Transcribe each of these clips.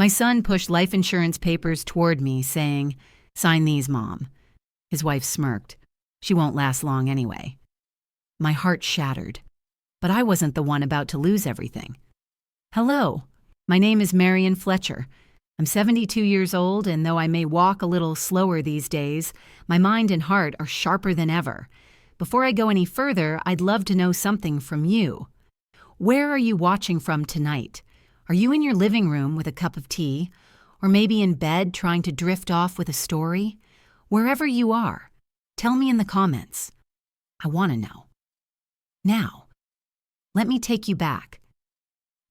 My son pushed life insurance papers toward me, saying, "Sign these, Mom." His wife smirked. "She won't last long anyway." My heart shattered, but I wasn't the one about to lose everything. "Hello, my name is Marian Fletcher. I'm 72 years old, and though I may walk a little slower these days, my mind and heart are sharper than ever. Before I go any further, I'd love to know something from you. Where are you watching from tonight? Are you in your living room with a cup of tea? Or maybe in bed trying to drift off with a story? Wherever you are, tell me in the comments. I want to know. Now, let me take you back.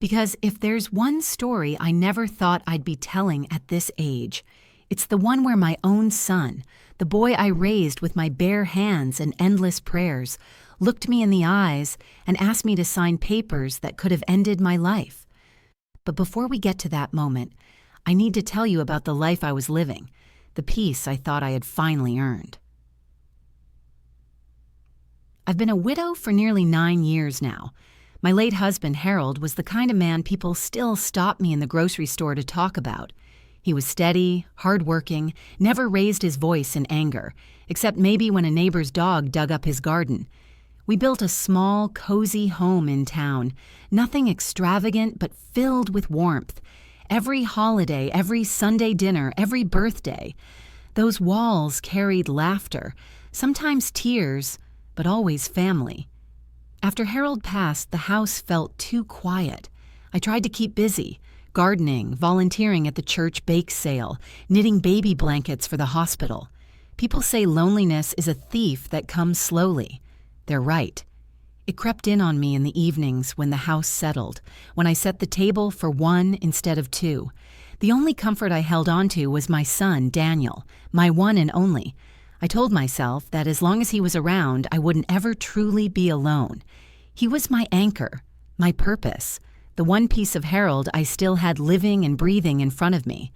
Because if there's one story I never thought I'd be telling at this age, it's the one where my own son, the boy I raised with my bare hands and endless prayers, looked me in the eyes and asked me to sign papers that could have ended my life. But before we get to that moment, I need to tell you about the life I was living, the peace I thought I had finally earned. I've been a widow for nearly 9 years now. My late husband, Harold, was the kind of man people still stop me in the grocery store to talk about. He was steady, hardworking, never raised his voice in anger, except maybe when a neighbor's dog dug up his garden. We built a small, cozy home in town, nothing extravagant but filled with warmth. Every holiday, every Sunday dinner, every birthday. Those walls carried laughter, sometimes tears, but always family. After Harold passed, the house felt too quiet. I tried to keep busy, gardening, volunteering at the church bake sale, knitting baby blankets for the hospital. People say loneliness is a thief that comes slowly. They're right. It crept in on me in the evenings when the house settled, when I set the table for one instead of two. The only comfort I held on to was my son, Daniel, my one and only. I told myself that as long as he was around, I wouldn't ever truly be alone. He was my anchor, my purpose, the one piece of Harold I still had living and breathing in front of me.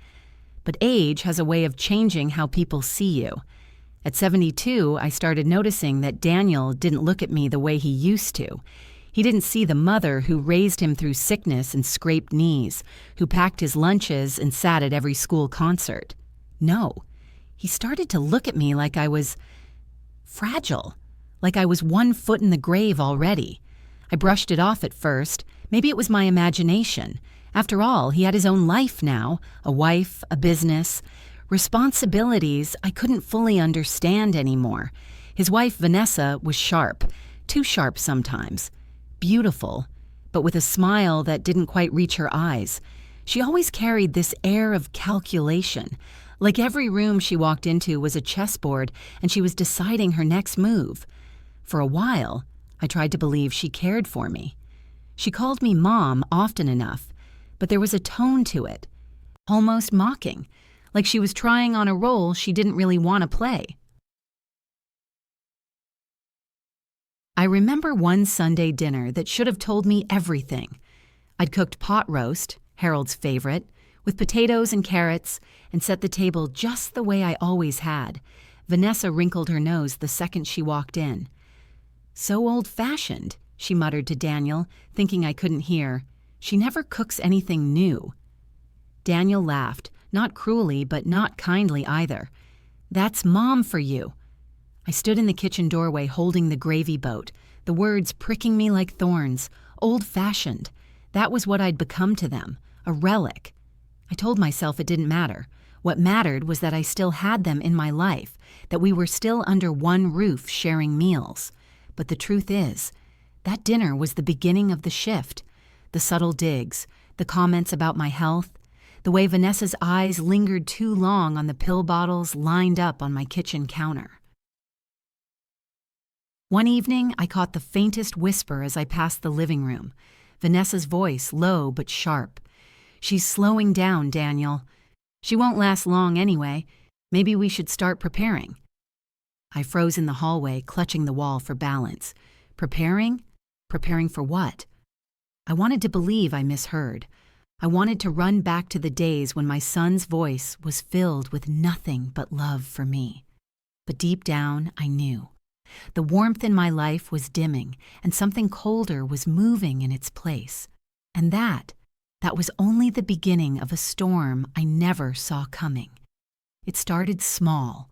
But age has a way of changing how people see you. At 72, I started noticing that Daniel didn't look at me the way he used to. He didn't see the mother who raised him through sickness and scraped knees, who packed his lunches and sat at every school concert. No, he started to look at me like I was fragile, like I was 1 foot in the grave already. I brushed it off at first. Maybe it was my imagination. After all, he had his own life now, a wife, a business, responsibilities I couldn't fully understand anymore. His wife, Vanessa, was sharp, too sharp sometimes, beautiful, but with a smile that didn't quite reach her eyes. She always carried this air of calculation, like every room she walked into was a chessboard and she was deciding her next move. For a while, I tried to believe she cared for me. She called me Mom often enough, but there was a tone to it, almost mocking, like she was trying on a role she didn't really want to play. I remember one Sunday dinner that should have told me everything. I'd cooked pot roast, Harold's favorite, with potatoes and carrots, and set the table just the way I always had. Vanessa wrinkled her nose the second she walked in. "So old-fashioned," she muttered to Daniel, thinking I couldn't hear. "She never cooks anything new." Daniel laughed, not cruelly, but not kindly either. "That's Mom for you." I stood in the kitchen doorway holding the gravy boat, the words pricking me like thorns. Old-fashioned. That was what I'd become to them, a relic. I told myself it didn't matter. What mattered was that I still had them in my life, that we were still under one roof sharing meals. But the truth is, that dinner was the beginning of the shift. The subtle digs, the comments about my health, the way Vanessa's eyes lingered too long on the pill bottles lined up on my kitchen counter. One evening, I caught the faintest whisper as I passed the living room. Vanessa's voice, low but sharp. "She's slowing down, Daniel. She won't last long anyway. Maybe we should start preparing." I froze in the hallway, clutching the wall for balance. Preparing? Preparing for what? I wanted to believe I misheard. I wanted to run back to the days when my son's voice was filled with nothing but love for me. But deep down, I knew. The warmth in my life was dimming, and something colder was moving in its place. And that that was only the beginning of a storm I never saw coming. It started small,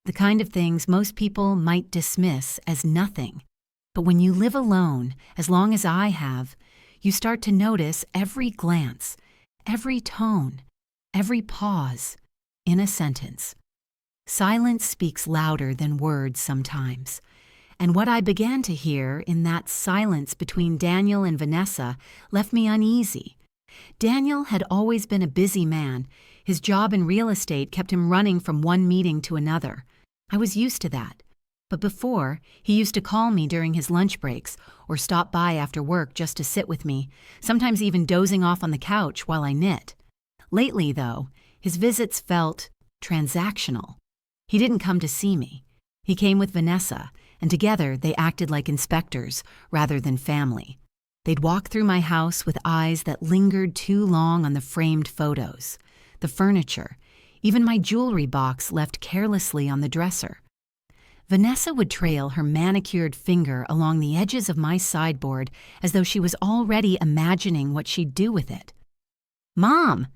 the kind of things most people might dismiss as nothing. But when you live alone, as long as I have, you start to notice every glance, every tone, every pause in a sentence. Silence speaks louder than words sometimes. And what I began to hear in that silence between Daniel and Vanessa left me uneasy. Daniel had always been a busy man. His job in real estate kept him running from one meeting to another. I was used to that. But before, he used to call me during his lunch breaks or stop by after work just to sit with me, sometimes even dozing off on the couch while I knit. Lately, though, his visits felt transactional. He didn't come to see me. He came with Vanessa, and together they acted like inspectors rather than family. They'd walk through my house with eyes that lingered too long on the framed photos, the furniture, even my jewelry box left carelessly on the dresser. Vanessa would trail her manicured finger along the edges of my sideboard as though she was already imagining what she'd do with it. "Mom,"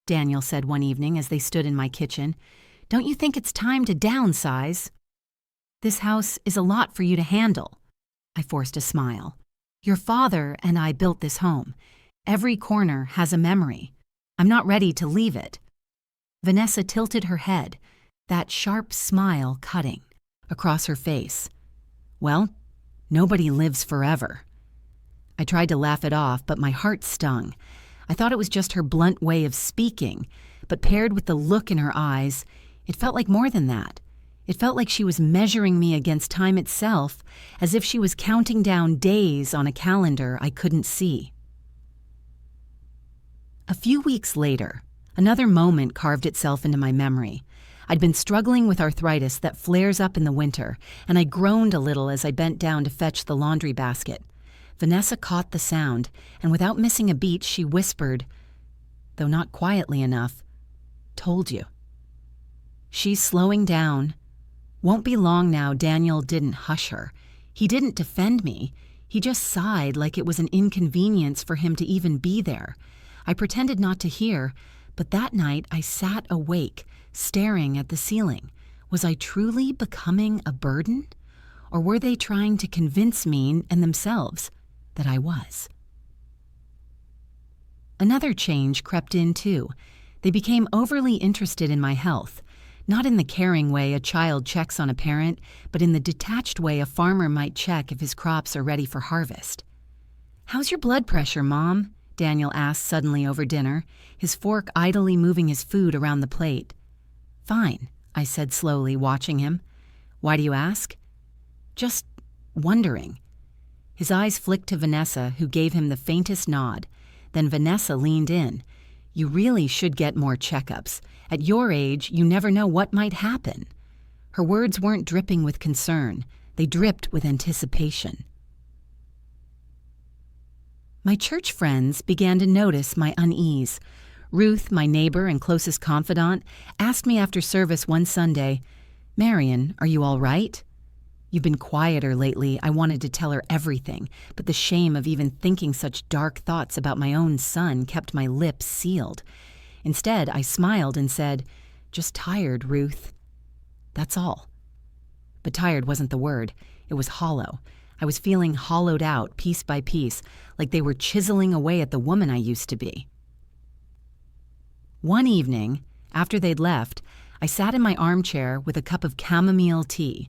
Daniel said one evening as they stood in my kitchen, "don't you think it's time to downsize?" "This house is a lot for you to handle." I forced a smile. "Your father and I built this home. Every corner has a memory. I'm not ready to leave it." Vanessa tilted her head, that sharp smile cutting across her face. "Well, nobody lives forever." I tried to laugh it off, but my heart stung. I thought it was just her blunt way of speaking, but paired with the look in her eyes, it felt like more than that. It felt like she was measuring me against time itself, as if she was counting down days on a calendar I couldn't see. A few weeks later, another moment carved itself into my memory. I'd been struggling with arthritis that flares up in the winter, and I groaned a little as I bent down to fetch the laundry basket. Vanessa caught the sound, and without missing a beat, she whispered, though not quietly enough, "Told you." "She's slowing down." Won't be long now. Daniel didn't hush her. He didn't defend me. He just sighed like it was an inconvenience for him to even be there. I pretended not to hear, but that night I sat awake, staring at the ceiling. Was I truly becoming a burden? Or were they trying to convince me and themselves that I was? Another change crept in too. They became overly interested in my health, not in the caring way a child checks on a parent, but in the detached way a farmer might check if his crops are ready for harvest. "How's your blood pressure, Mom?" Daniel asked suddenly over dinner, his fork idly moving his food around the plate. "Fine," I said slowly, watching him. "Why do you ask?" "Just wondering." His eyes flicked to Vanessa, who gave him the faintest nod. Then Vanessa leaned in. "You really should get more checkups. At your age, you never know what might happen." Her words weren't dripping with concern. They dripped with anticipation. My church friends began to notice my unease. Ruth, my neighbor and closest confidant, asked me after service one Sunday, "Marian, are you all right?" "You've been quieter lately." I wanted to tell her everything, but the shame of even thinking such dark thoughts about my own son kept my lips sealed. Instead, I smiled and said, "Just tired, Ruth." That's all. But tired wasn't the word. It was hollow. I was feeling hollowed out piece by piece, like they were chiseling away at the woman I used to be. One evening, after they'd left, I sat in my armchair with a cup of chamomile tea.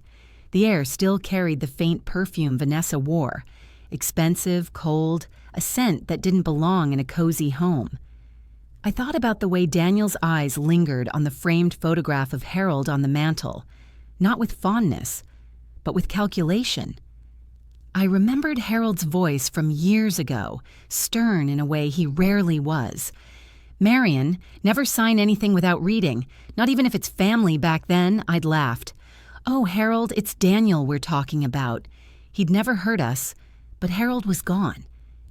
The air still carried the faint perfume Vanessa wore, expensive, cold, a scent that didn't belong in a cozy home. I thought about the way Daniel's eyes lingered on the framed photograph of Harold on the mantel, not with fondness, but with calculation. I remembered Harold's voice from years ago, stern in a way he rarely was. "Marian, never sign anything without reading, not even if it's family back then." I'd laughed. "Oh, Harold, it's Daniel we're talking about." He'd never hurt us, but Harold was gone,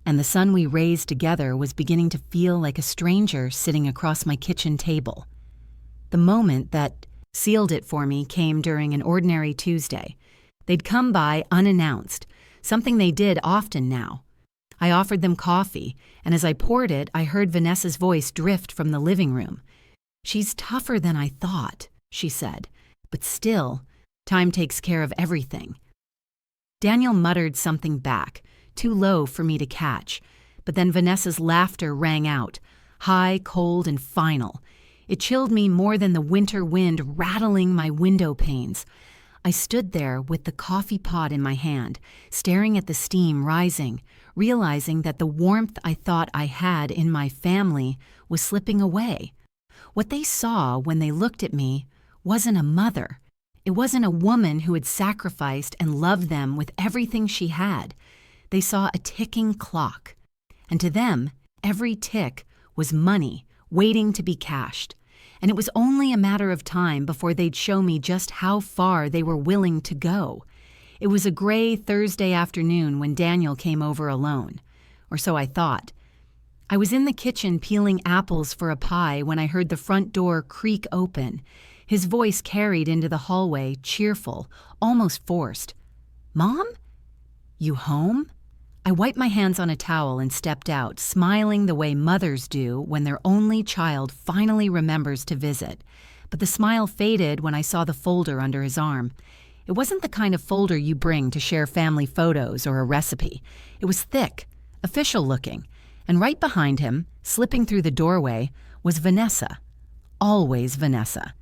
and the son we raised together was beginning to feel like a stranger sitting across my kitchen table. The moment that sealed it for me came during an ordinary Tuesday. They'd come by unannounced, something they did often now. I offered them coffee, and as I poured it, I heard Vanessa's voice drift from the living room. "She's tougher than I thought," she said, "but still, time takes care of everything." Daniel muttered something back, too low for me to catch, but then Vanessa's laughter rang out, high, cold, and final. It chilled me more than the winter wind rattling my window panes. I stood there with the coffee pot in my hand, staring at the steam rising, realizing that the warmth I thought I had in my family was slipping away. What they saw when they looked at me wasn't a mother. It wasn't a woman who had sacrificed and loved them with everything she had. They saw a ticking clock. And to them, every tick was money waiting to be cashed. And it was only a matter of time before they'd show me just how far they were willing to go. It was a gray Thursday afternoon when Daniel came over alone. Or so I thought. I was in the kitchen peeling apples for a pie when I heard the front door creak open. His voice carried into the hallway, cheerful, almost forced. "Mom? You home?" I wiped my hands on a towel and stepped out, smiling the way mothers do when their only child finally remembers to visit. But the smile faded when I saw the folder under his arm. It wasn't the kind of folder you bring to share family photos or a recipe. It was thick, official looking, and right behind him, slipping through the doorway, was Vanessa. Always Vanessa.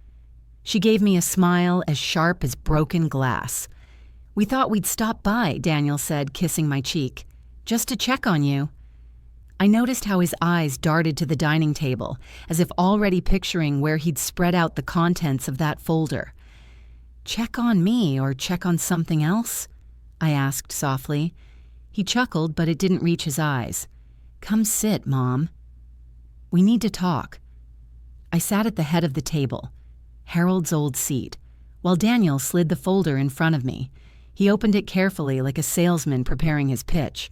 She gave me a smile as sharp as broken glass. "We thought we'd stop by," Daniel said, kissing my cheek. "Just to check on you." I noticed how his eyes darted to the dining table, as if already picturing where he'd spread out the contents of that folder. "Check on me or check on something else?" I asked softly. He chuckled, but it didn't reach his eyes. "Come sit, Mom. We need to talk." I sat at the head of the table, Harold's old seat, while Daniel slid the folder in front of me. He opened it carefully like a salesman preparing his pitch.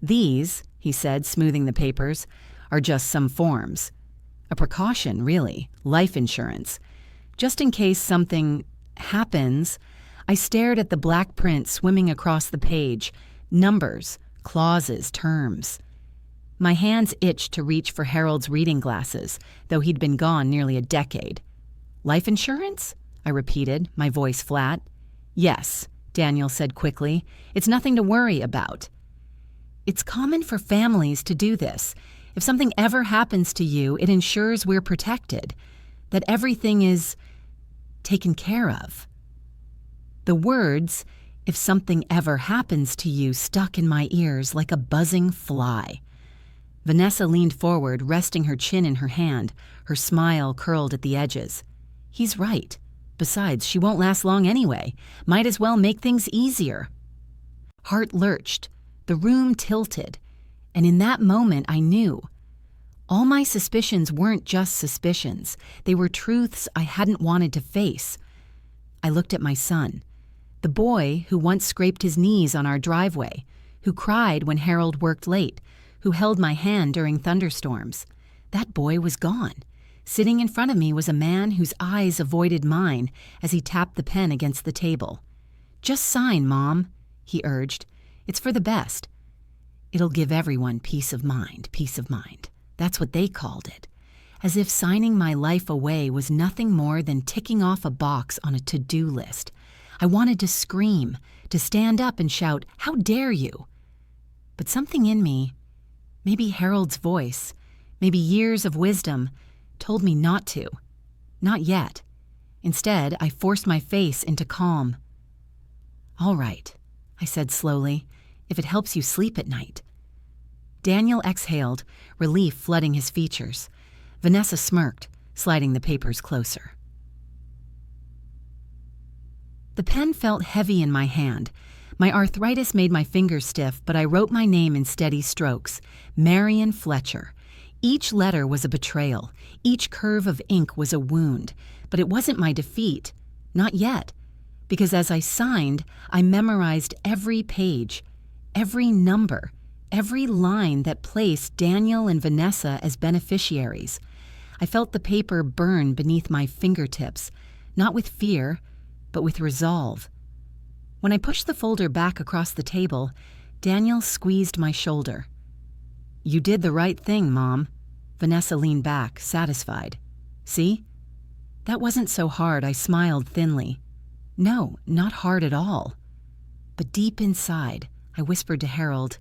"These," he said, smoothing the papers, "are just some forms. A precaution, really, life insurance. Just in case something happens." I stared at the black print swimming across the page, numbers, clauses, terms. My hands itched to reach for Harold's reading glasses, though he'd been gone nearly a decade. "Life insurance?" I repeated, my voice flat. "Yes," Daniel said quickly. "It's nothing to worry about. It's common for families to do this. If something ever happens to you, it ensures we're protected, that everything is taken care of." The words, "if something ever happens to you," stuck in my ears like a buzzing fly. Vanessa leaned forward, resting her chin in her hand, her smile curled at the edges. "He's right. Besides, she won't last long anyway. Might as well make things easier." Heart lurched. The room tilted. And in that moment, I knew. All my suspicions weren't just suspicions. They were truths I hadn't wanted to face. I looked at my son, the boy who once scraped his knees on our driveway, who cried when Harold worked late, who held my hand during thunderstorms. That boy was gone. Sitting in front of me was a man whose eyes avoided mine as he tapped the pen against the table. "Just sign, Mom," he urged. "It's for the best. It'll give everyone peace of mind, peace of mind." That's what they called it. As if signing my life away was nothing more than ticking off a box on a to-do list. I wanted to scream, to stand up and shout, "How dare you!" But something in me, maybe Harold's voice, maybe years of wisdom, told me not to. Not yet. Instead, I forced my face into calm. "All right," I said slowly, "if it helps you sleep at night." Daniel exhaled, relief flooding his features. Vanessa smirked, sliding the papers closer. The pen felt heavy in my hand. My arthritis made my fingers stiff, but I wrote my name in steady strokes. Marian Fletcher. Each letter was a betrayal. Each curve of ink was a wound. But it wasn't my defeat. Not yet. Because as I signed, I memorized every page, every number, every line that placed Daniel and Vanessa as beneficiaries. I felt the paper burn beneath my fingertips, not with fear, but with resolve. When I pushed the folder back across the table, Daniel squeezed my shoulder. You did the right thing, Mom. Vanessa leaned back, satisfied. See? That wasn't so hard, I smiled thinly. No, not hard at all. But deep inside, I whispered to Harold,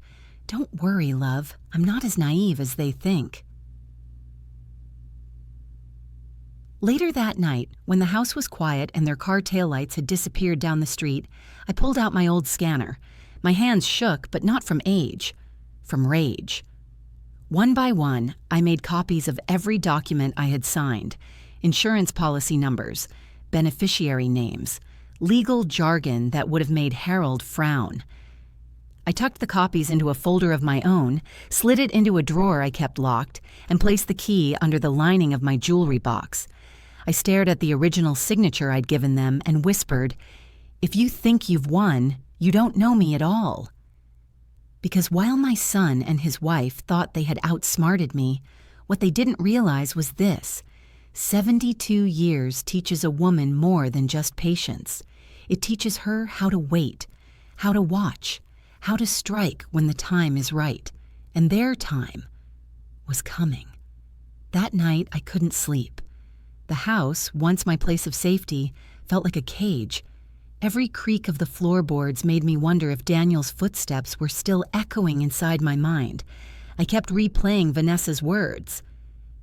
Don't worry, love. I'm not as naive as they think. Later that night, when the house was quiet and their car taillights had disappeared down the street, I pulled out my old scanner. My hands shook, but not from age, from rage. One by one, I made copies of every document I had signed, insurance policy numbers, beneficiary names, legal jargon that would have made Harold frown. I tucked the copies into a folder of my own, slid it into a drawer I kept locked, and placed the key under the lining of my jewelry box. I stared at the original signature I'd given them and whispered, If you think you've won, you don't know me at all. Because while my son and his wife thought they had outsmarted me, what they didn't realize was this: 72 years teaches a woman more than just patience. It teaches her how to wait, how to watch, how to strike when the time is right. And their time was coming. That night, I couldn't sleep. The house, once my place of safety, felt like a cage. Every creak of the floorboards made me wonder if Daniel's footsteps were still echoing inside my mind. I kept replaying Vanessa's words.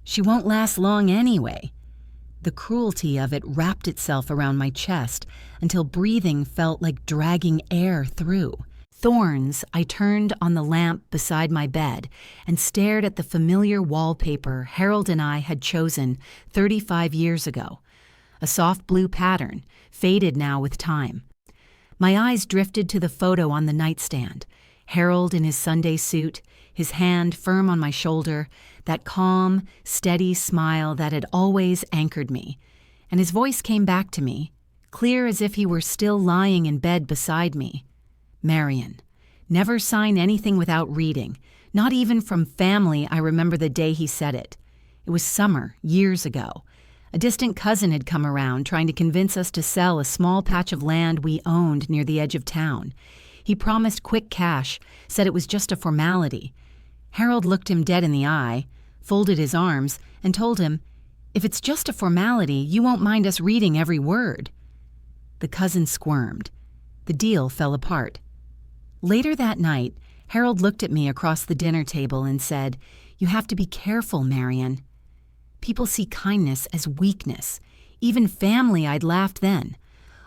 She won't last long anyway. The cruelty of it wrapped itself around my chest until breathing felt like dragging air through. Thorns, I turned on the lamp beside my bed and stared at the familiar wallpaper Harold and I had chosen 35 years ago. A soft blue pattern, faded now with time. My eyes drifted to the photo on the nightstand. Harold in his Sunday suit, his hand firm on my shoulder, that calm, steady smile that had always anchored me. And his voice came back to me, clear as if he were still lying in bed beside me. Marian, never sign anything without reading. Not even from family. I remember the day he said it. It was summer, years ago. A distant cousin had come around trying to convince us to sell a small patch of land we owned near the edge of town. He promised quick cash, said it was just a formality. Harold looked him dead in the eye, folded his arms, and told him, If it's just a formality, you won't mind us reading every word. The cousin squirmed. The deal fell apart. Later that night, Harold looked at me across the dinner table and said, You have to be careful, Marian. People see kindness as weakness. Even family, I'd laughed then.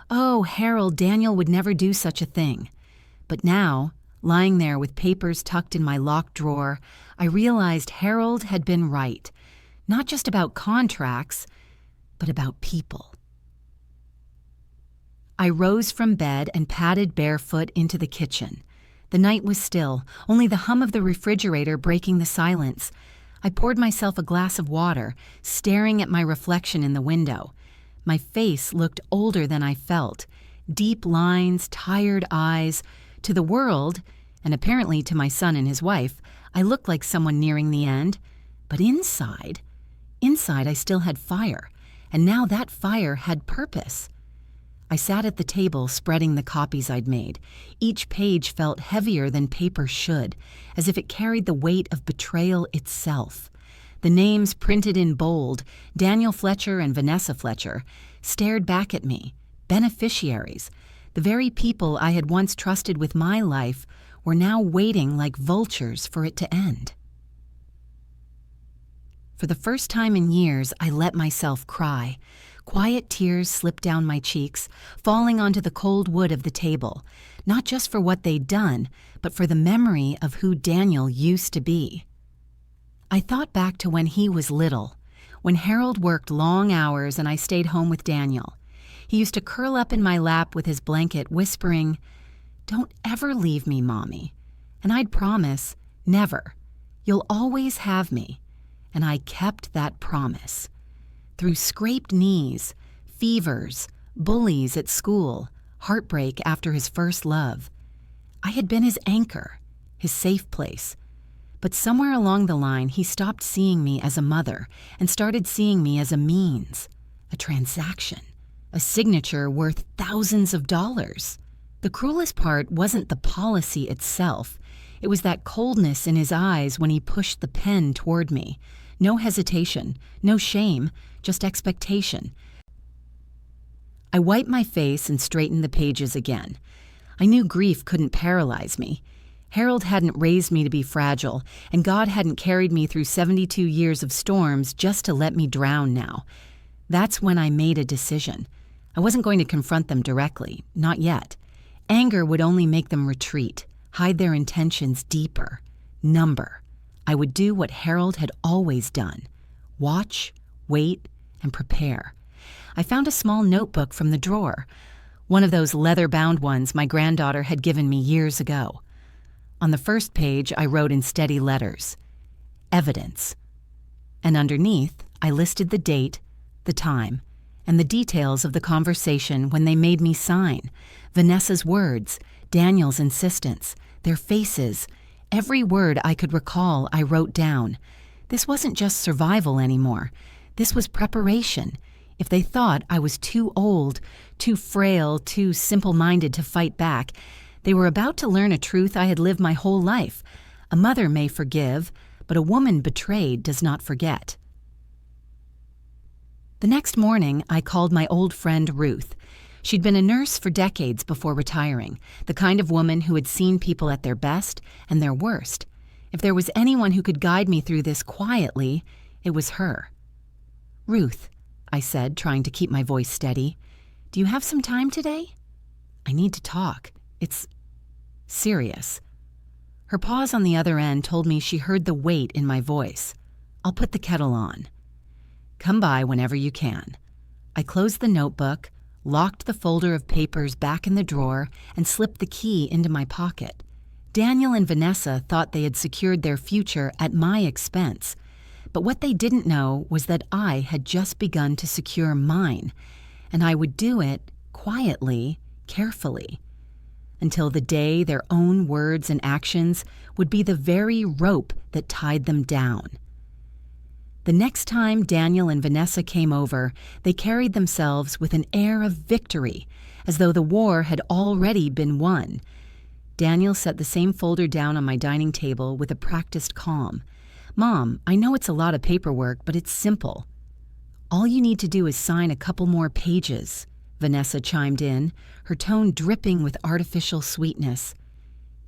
Oh, Harold, Daniel would never do such a thing. But now, lying there with papers tucked in my locked drawer, I realized Harold had been right. Not just about contracts, but about people. I rose from bed and padded barefoot into the kitchen. The night was still, only the hum of the refrigerator breaking the silence. I poured myself a glass of water, staring at my reflection in the window. My face looked older than I felt. Deep lines, tired eyes. To the world, and apparently to my son and his wife, I looked like someone nearing the end. But inside I still had fire, and now that fire had purpose. I sat at the table spreading the copies I'd made. Each page felt heavier than paper should, as if it carried the weight of betrayal itself. The names printed in bold, Daniel Fletcher and Vanessa Fletcher, stared back at me. Beneficiaries, the very people I had once trusted with my life, were now waiting like vultures for it to end. For the first time in years, I let myself cry. Quiet tears slipped down my cheeks, falling onto the cold wood of the table, not just for what they'd done, but for the memory of who Daniel used to be. I thought back to when he was little, when Harold worked long hours and I stayed home with Daniel. He used to curl up in my lap with his blanket, whispering, "Don't ever leave me, Mommy." And I'd promise, never. You'll always have me. And I kept that promise. Through scraped knees, fevers, bullies at school, heartbreak after his first love, I had been his anchor, his safe place. But somewhere along the line, he stopped seeing me as a mother and started seeing me as a means, a transaction, a signature worth thousands of dollars. The cruelest part wasn't the policy itself. It was that coldness in his eyes when he pushed the pen toward me. No hesitation, no shame, just expectation. I wiped my face and straightened the pages again. I knew grief couldn't paralyze me. Harold hadn't raised me to be fragile, and God hadn't carried me through 72 years of storms just to let me drown now. That's when I made a decision. I wasn't going to confront them directly, not yet. Anger would only make them retreat, hide their intentions deeper, number. I would do what Harold had always done: watch, wait, and prepare. I found a small notebook from the drawer, one of those leather-bound ones my granddaughter had given me years ago. On the first page, I wrote in steady letters, "Evidence." And underneath, I listed the date, the time, and the details of the conversation when they made me sign. Vanessa's words, Daniel's insistence, their faces, every word I could recall I wrote down. This wasn't just survival anymore. This was preparation. If they thought I was too old, too frail, too simple-minded to fight back, they were about to learn a truth I had lived my whole life. A mother may forgive, but a woman betrayed does not forget. The next morning, I called my old friend Ruth. She'd been a nurse for decades before retiring, the kind of woman who had seen people at their best and their worst. If there was anyone who could guide me through this quietly, it was her. "Ruth," I said, trying to keep my voice steady, "do you have some time today? I need to talk. It's serious." Her pause on the other end told me she heard the weight in my voice. "I'll put the kettle on. Come by whenever you can." I closed the notebook, locked the folder of papers back in the drawer, and slipped the key into my pocket. Daniel and Vanessa thought they had secured their future at my expense. But what they didn't know was that I had just begun to secure mine, and I would do it quietly, carefully, until the day their own words and actions would be the very rope that tied them down. The next time Daniel and Vanessa came over, they carried themselves with an air of victory, as though the war had already been won. Daniel set the same folder down on my dining table with a practiced calm. "Mom, I know it's a lot of paperwork, but it's simple." "All you need to do is sign a couple more pages," Vanessa chimed in, her tone dripping with artificial sweetness.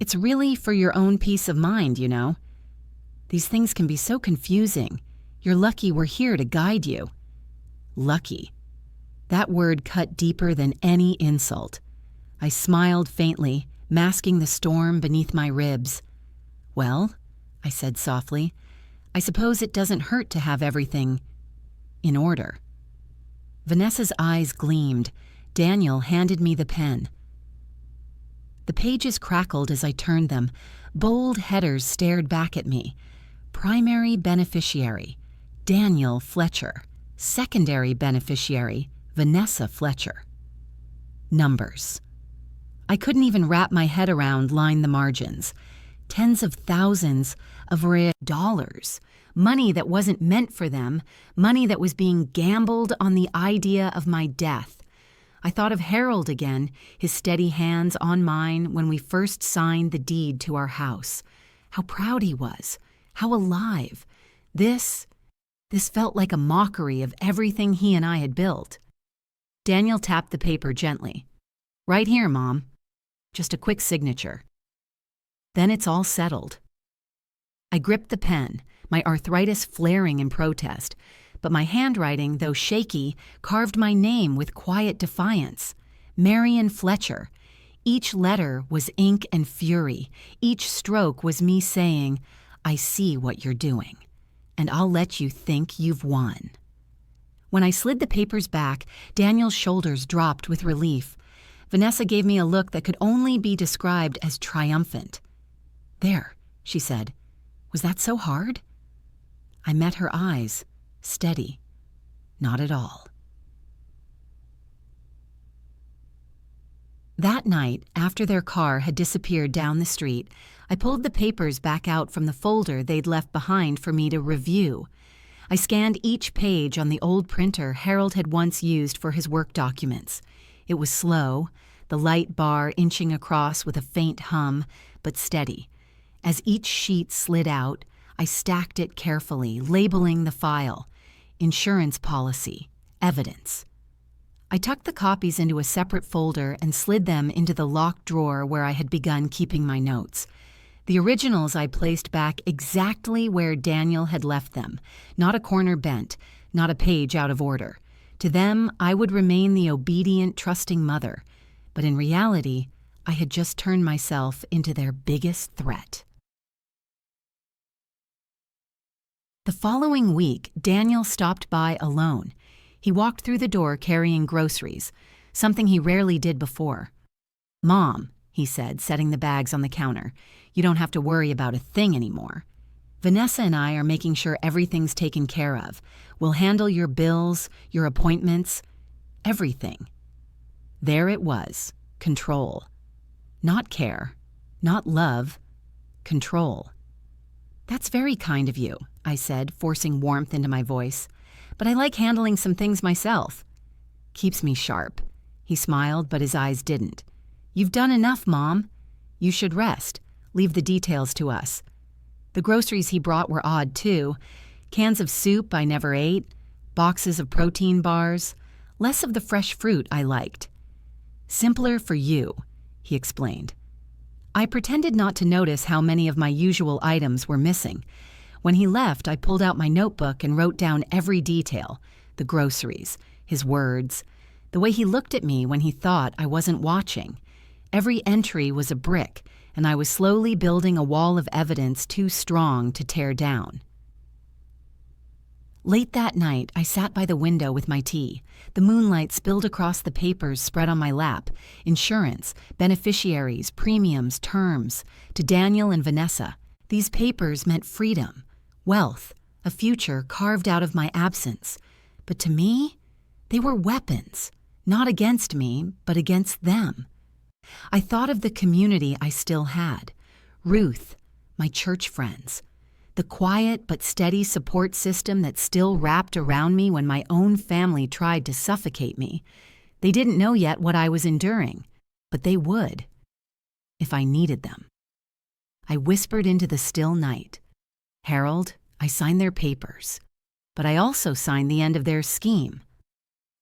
"It's really for your own peace of mind, you know. These things can be so confusing. You're lucky we're here to guide you." Lucky. That word cut deeper than any insult. I smiled faintly, masking the storm beneath my ribs. "Well," I said softly, "I suppose it doesn't hurt to have everything in order." Vanessa's eyes gleamed. Daniel handed me the pen. The pages crackled as I turned them. Bold headers stared back at me. Primary beneficiary, Daniel Fletcher. Secondary beneficiary, Vanessa Fletcher. Numbers. I couldn't even wrap my head around line the margins. Tens of thousands of dollars. Money that wasn't meant for them. Money that was being gambled on the idea of my death. I thought of Harold again, his steady hands on mine when we first signed the deed to our house. How proud he was. How alive. This felt like a mockery of everything he and I had built. Daniel tapped the paper gently. "Right here, Mom. Just a quick signature. Then it's all settled." I gripped the pen, my arthritis flaring in protest, but my handwriting, though shaky, carved my name with quiet defiance. Marian Fletcher. Each letter was ink and fury. Each stroke was me saying, "I see what you're doing, and I'll let you think you've won." When I slid the papers back, Daniel's shoulders dropped with relief. Vanessa gave me a look that could only be described as triumphant. "There," she said. "Was that so hard?" I met her eyes, steady. Not at all. That night, after their car had disappeared down the street, I pulled the papers back out from the folder they'd left behind for me to review. I scanned each page on the old printer Harold had once used for his work documents. It was slow, the light bar inching across with a faint hum, but steady. As each sheet slid out, I stacked it carefully, labeling the file: insurance policy, evidence. I tucked the copies into a separate folder and slid them into the locked drawer where I had begun keeping my notes. The originals I placed back exactly where Daniel had left them, not a corner bent, not a page out of order. To them, I would remain the obedient, trusting mother, but in reality, I had just turned myself into their biggest threat. The following week, Daniel stopped by alone. He walked through the door carrying groceries, something he rarely did before. "Mom," he said, setting the bags on the counter, "you don't have to worry about a thing anymore. Vanessa and I are making sure everything's taken care of. We'll handle your bills, your appointments, everything." There it was, control. Not care, not love, control. "That's very kind of you," I said, forcing warmth into my voice. "But I like handling some things myself." "Keeps me sharp." He smiled, but his eyes didn't. "You've done enough, Mom. You should rest. Leave the details to us." The groceries he brought were odd, too. Cans of soup I never ate, boxes of protein bars, less of the fresh fruit I liked. "Simpler for you," he explained. I pretended not to notice how many of my usual items were missing. When he left, I pulled out my notebook and wrote down every detail: the groceries, his words, the way he looked at me when he thought I wasn't watching. Every entry was a brick, and I was slowly building a wall of evidence too strong to tear down. Late that night, I sat by the window with my tea. The moonlight spilled across the papers spread on my lap: insurance, beneficiaries, premiums, terms. To Daniel and Vanessa, these papers meant freedom, wealth, a future carved out of my absence. But to me, they were weapons, not against me, but against them. I thought of the community I still had: Ruth, my church friends, the quiet but steady support system that still wrapped around me when my own family tried to suffocate me. They didn't know yet what I was enduring, but they would, if I needed them. I whispered into the still night, "Harold, I signed their papers, but I also signed the end of their scheme."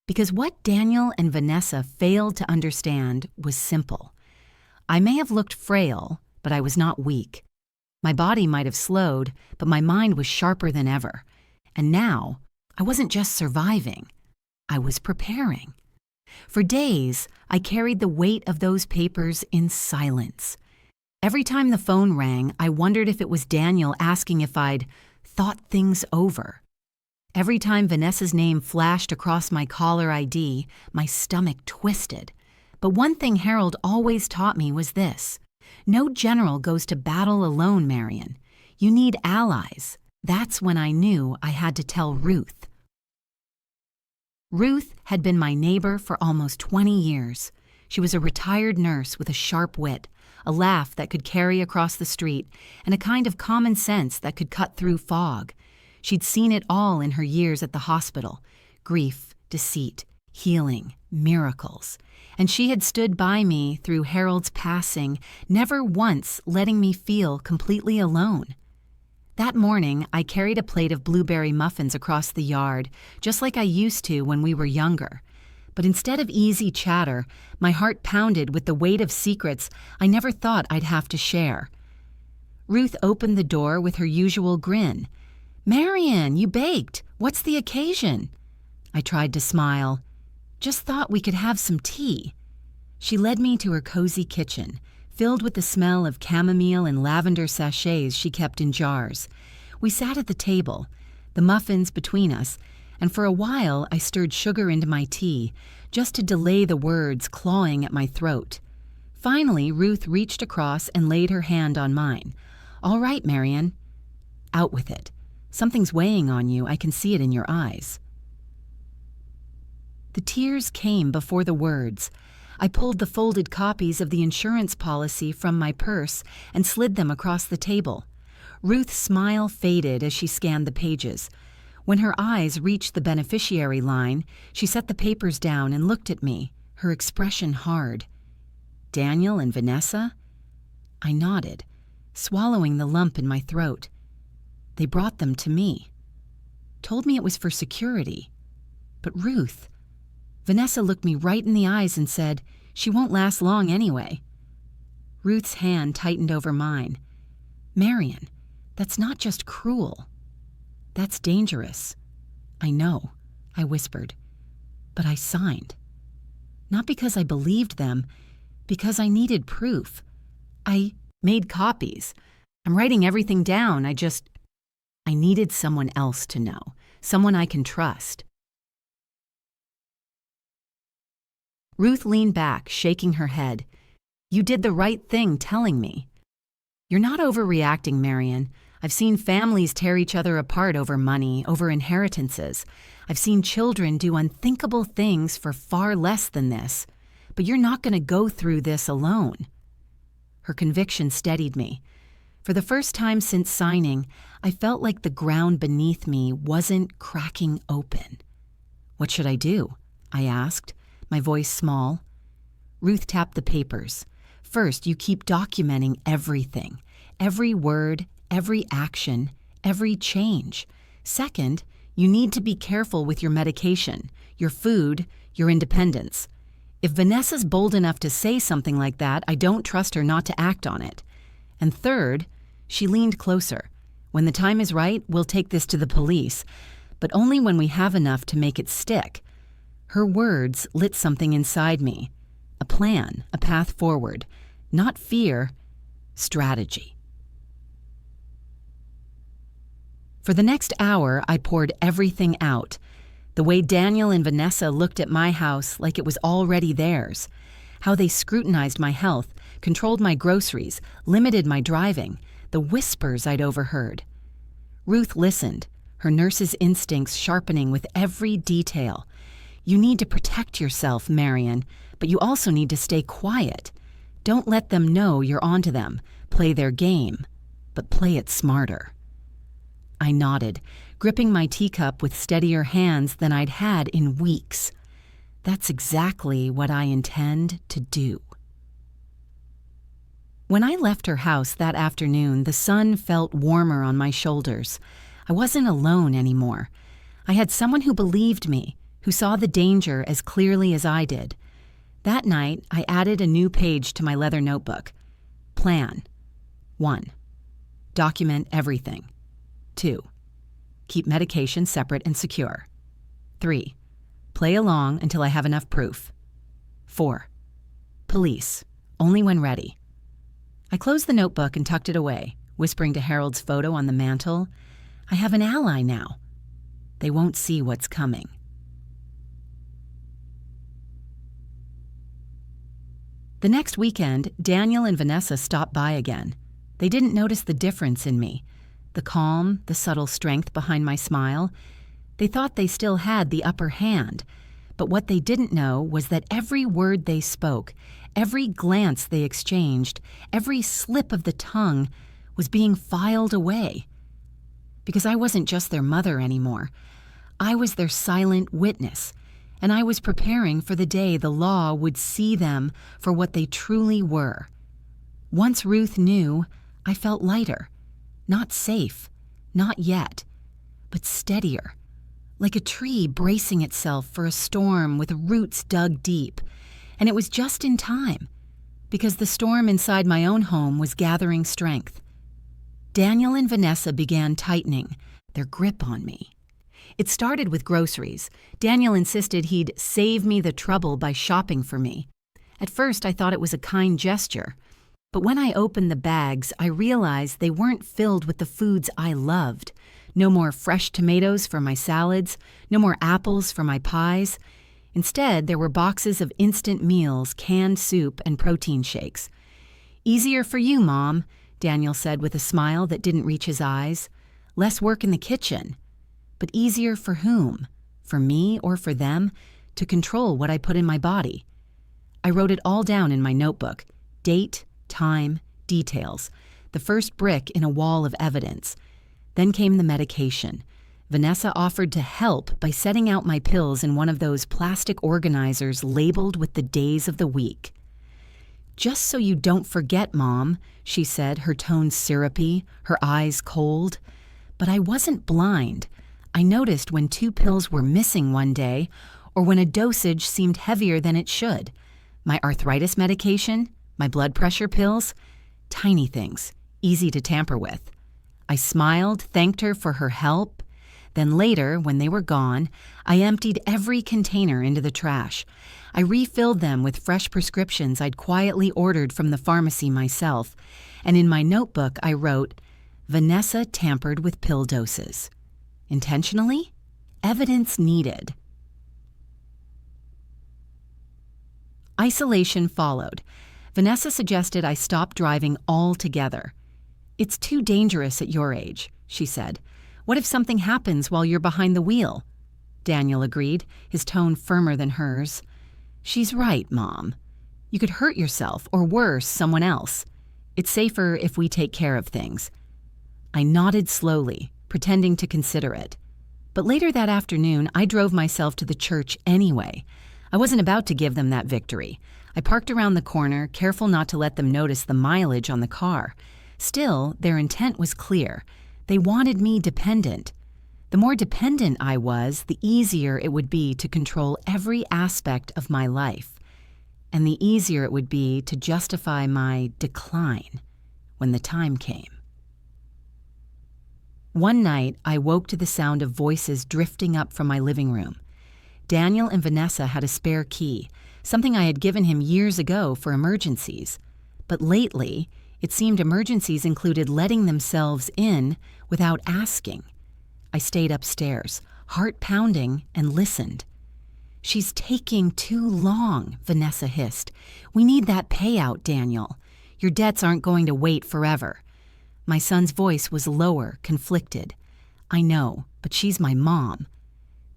Because what Daniel and Vanessa failed to understand was simple. I may have looked frail, but I was not weak. My body might have slowed, but my mind was sharper than ever. And now, I wasn't just surviving, I was preparing. For days, I carried the weight of those papers in silence. Every time the phone rang, I wondered if it was Daniel asking if I'd thought things over. Every time Vanessa's name flashed across my caller ID, my stomach twisted. But one thing Harold always taught me was this: no general goes to battle alone, Marian. You need allies. That's when I knew I had to tell Ruth. Ruth had been my neighbor for almost 20 years. She was a retired nurse with a sharp wit, a laugh that could carry across the street, and a kind of common sense that could cut through fog. She'd seen it all in her years at the hospital: grief, deceit, healing, miracles. And she had stood by me through Harold's passing, never once letting me feel completely alone. That morning, I carried a plate of blueberry muffins across the yard, just like I used to when we were younger. But instead of easy chatter, my heart pounded with the weight of secrets I never thought I'd have to share. Ruth opened the door with her usual grin. "Marian, you baked. What's the occasion?" I tried to smile. "Just thought we could have some tea." She led me to her cozy kitchen, filled with the smell of chamomile and lavender sachets she kept in jars. We sat at the table, the muffins between us, and for a while I stirred sugar into my tea, just to delay the words clawing at my throat. Finally, Ruth reached across and laid her hand on mine. "All right, Marian. Out with it. Something's weighing on you. I can see it in your eyes." The tears came before the words. I pulled the folded copies of the insurance policy from my purse and slid them across the table. Ruth's smile faded as she scanned the pages. When her eyes reached the beneficiary line, she set the papers down and looked at me, her expression hard. "Daniel and Vanessa?" I nodded. swallowing the lump in my throat. They brought them to me. Told me it was for security. But Ruth, Vanessa looked me right in the eyes and said, "She won't last long anyway." Ruth's hand tightened over mine. "Marian, that's not just cruel. That's dangerous." "I know," I whispered, "but I signed. Not because I believed them, because I needed proof. I made copies. I'm writing everything down. I needed someone else to know, someone I can trust." Ruth leaned back, shaking her head. "You did the right thing telling me." "You're not overreacting, Marian. I've seen families tear each other apart over money, over inheritances. I've seen children do unthinkable things for far less than this. But you're not going to go through this alone." Her conviction steadied me. For the first time since signing, I felt like the ground beneath me wasn't cracking open. "What should I do?" I asked, my voice small. Ruth tapped the papers. "First, you keep documenting everything. Every word, every action, every change. Second, you need to be careful with your medication, your food, your independence. If Vanessa's bold enough to say something like that, I don't trust her not to act on it. And third," she leaned closer, "when the time is right, we'll take this to the police, but only when we have enough to make it stick." Her words lit something inside me. A plan, a path forward. Not fear, strategy. For the next hour, I poured everything out. The way Daniel and Vanessa looked at my house like it was already theirs. How they scrutinized my health, controlled my groceries, limited my driving. The whispers I'd overheard. Ruth listened, her nurse's instincts sharpening with every detail. "You need to protect yourself, Marian, but you also need to stay quiet. Don't let them know you're onto them. Play their game, but play it smarter." I nodded, gripping my teacup with steadier hands than I'd had in weeks. That's exactly what I intend to do. When I left her house that afternoon, the sun felt warmer on my shoulders. I wasn't alone anymore. I had someone who believed me, who saw the danger as clearly as I did. That night, I added a new page to my leather notebook. Plan. 1. Document everything. 2. Keep medication separate and secure. 3. Play along until I have enough proof. 4. Police, only when ready. I closed the notebook and tucked it away, whispering to Harold's photo on the mantel, "I have an ally now. They won't see what's coming." The next weekend, Daniel and Vanessa stopped by again. They didn't notice the difference in me, the calm, the subtle strength behind my smile. They thought they still had the upper hand, but what they didn't know was that every word they spoke, every glance they exchanged, every slip of the tongue was being filed away. Because I wasn't just their mother anymore. I was their silent witness, and I was preparing for the day the law would see them for what they truly were. Once Ruth knew, I felt lighter. Not safe, not yet, but steadier, like a tree bracing itself for a storm with roots dug deep. And it was just in time, because the storm inside my own home was gathering strength. Daniel and Vanessa began tightening their grip on me. It started with groceries. Daniel insisted he'd save me the trouble by shopping for me. At first, I thought it was a kind gesture. But when I opened the bags, I realized they weren't filled with the foods I loved. No more fresh tomatoes for my salads, no more apples for my pies. Instead, there were boxes of instant meals, canned soup, and protein shakes. "Easier for you, Mom," Daniel said with a smile that didn't reach his eyes. "Less work in the kitchen." But easier for whom? For me or for them? To control what I put in my body. I wrote it all down in my notebook. Date, time, details. The first brick in a wall of evidence. Then came the medication. Vanessa offered to help by setting out my pills in one of those plastic organizers labeled with the days of the week. "Just so you don't forget, Mom," she said, her tone syrupy, her eyes cold. But I wasn't blind. I noticed when 2 pills were missing one day, or when a dosage seemed heavier than it should. My arthritis medication, my blood pressure pills, tiny things, easy to tamper with. I smiled, thanked her for her help. Then later, when they were gone, I emptied every container into the trash. I refilled them with fresh prescriptions I'd quietly ordered from the pharmacy myself, and in my notebook I wrote, "Vanessa tampered with pill doses." Intentionally? Evidence needed. Isolation followed. Vanessa suggested I stop driving altogether. "It's too dangerous at your age," she said. "What if something happens while you're behind the wheel?" Daniel agreed, his tone firmer than hers. "She's right, Mom. You could hurt yourself, or worse, someone else. It's safer if we take care of things." I nodded slowly, pretending to consider it. But later that afternoon, I drove myself to the church anyway. I wasn't about to give them that victory. I parked around the corner, careful not to let them notice the mileage on the car. Still, their intent was clear. They wanted me dependent. The more dependent I was, the easier it would be to control every aspect of my life, and the easier it would be to justify my decline when the time came. One night, I woke to the sound of voices drifting up from my living room. Daniel and Vanessa had a spare key, something I had given him years ago for emergencies. But lately, it seemed emergencies included letting themselves in without asking. I stayed upstairs, heart pounding, and listened. "She's taking too long," Vanessa hissed. "We need that payout, Daniel. Your debts aren't going to wait forever." My son's voice was lower, conflicted. "I know, but she's my mom."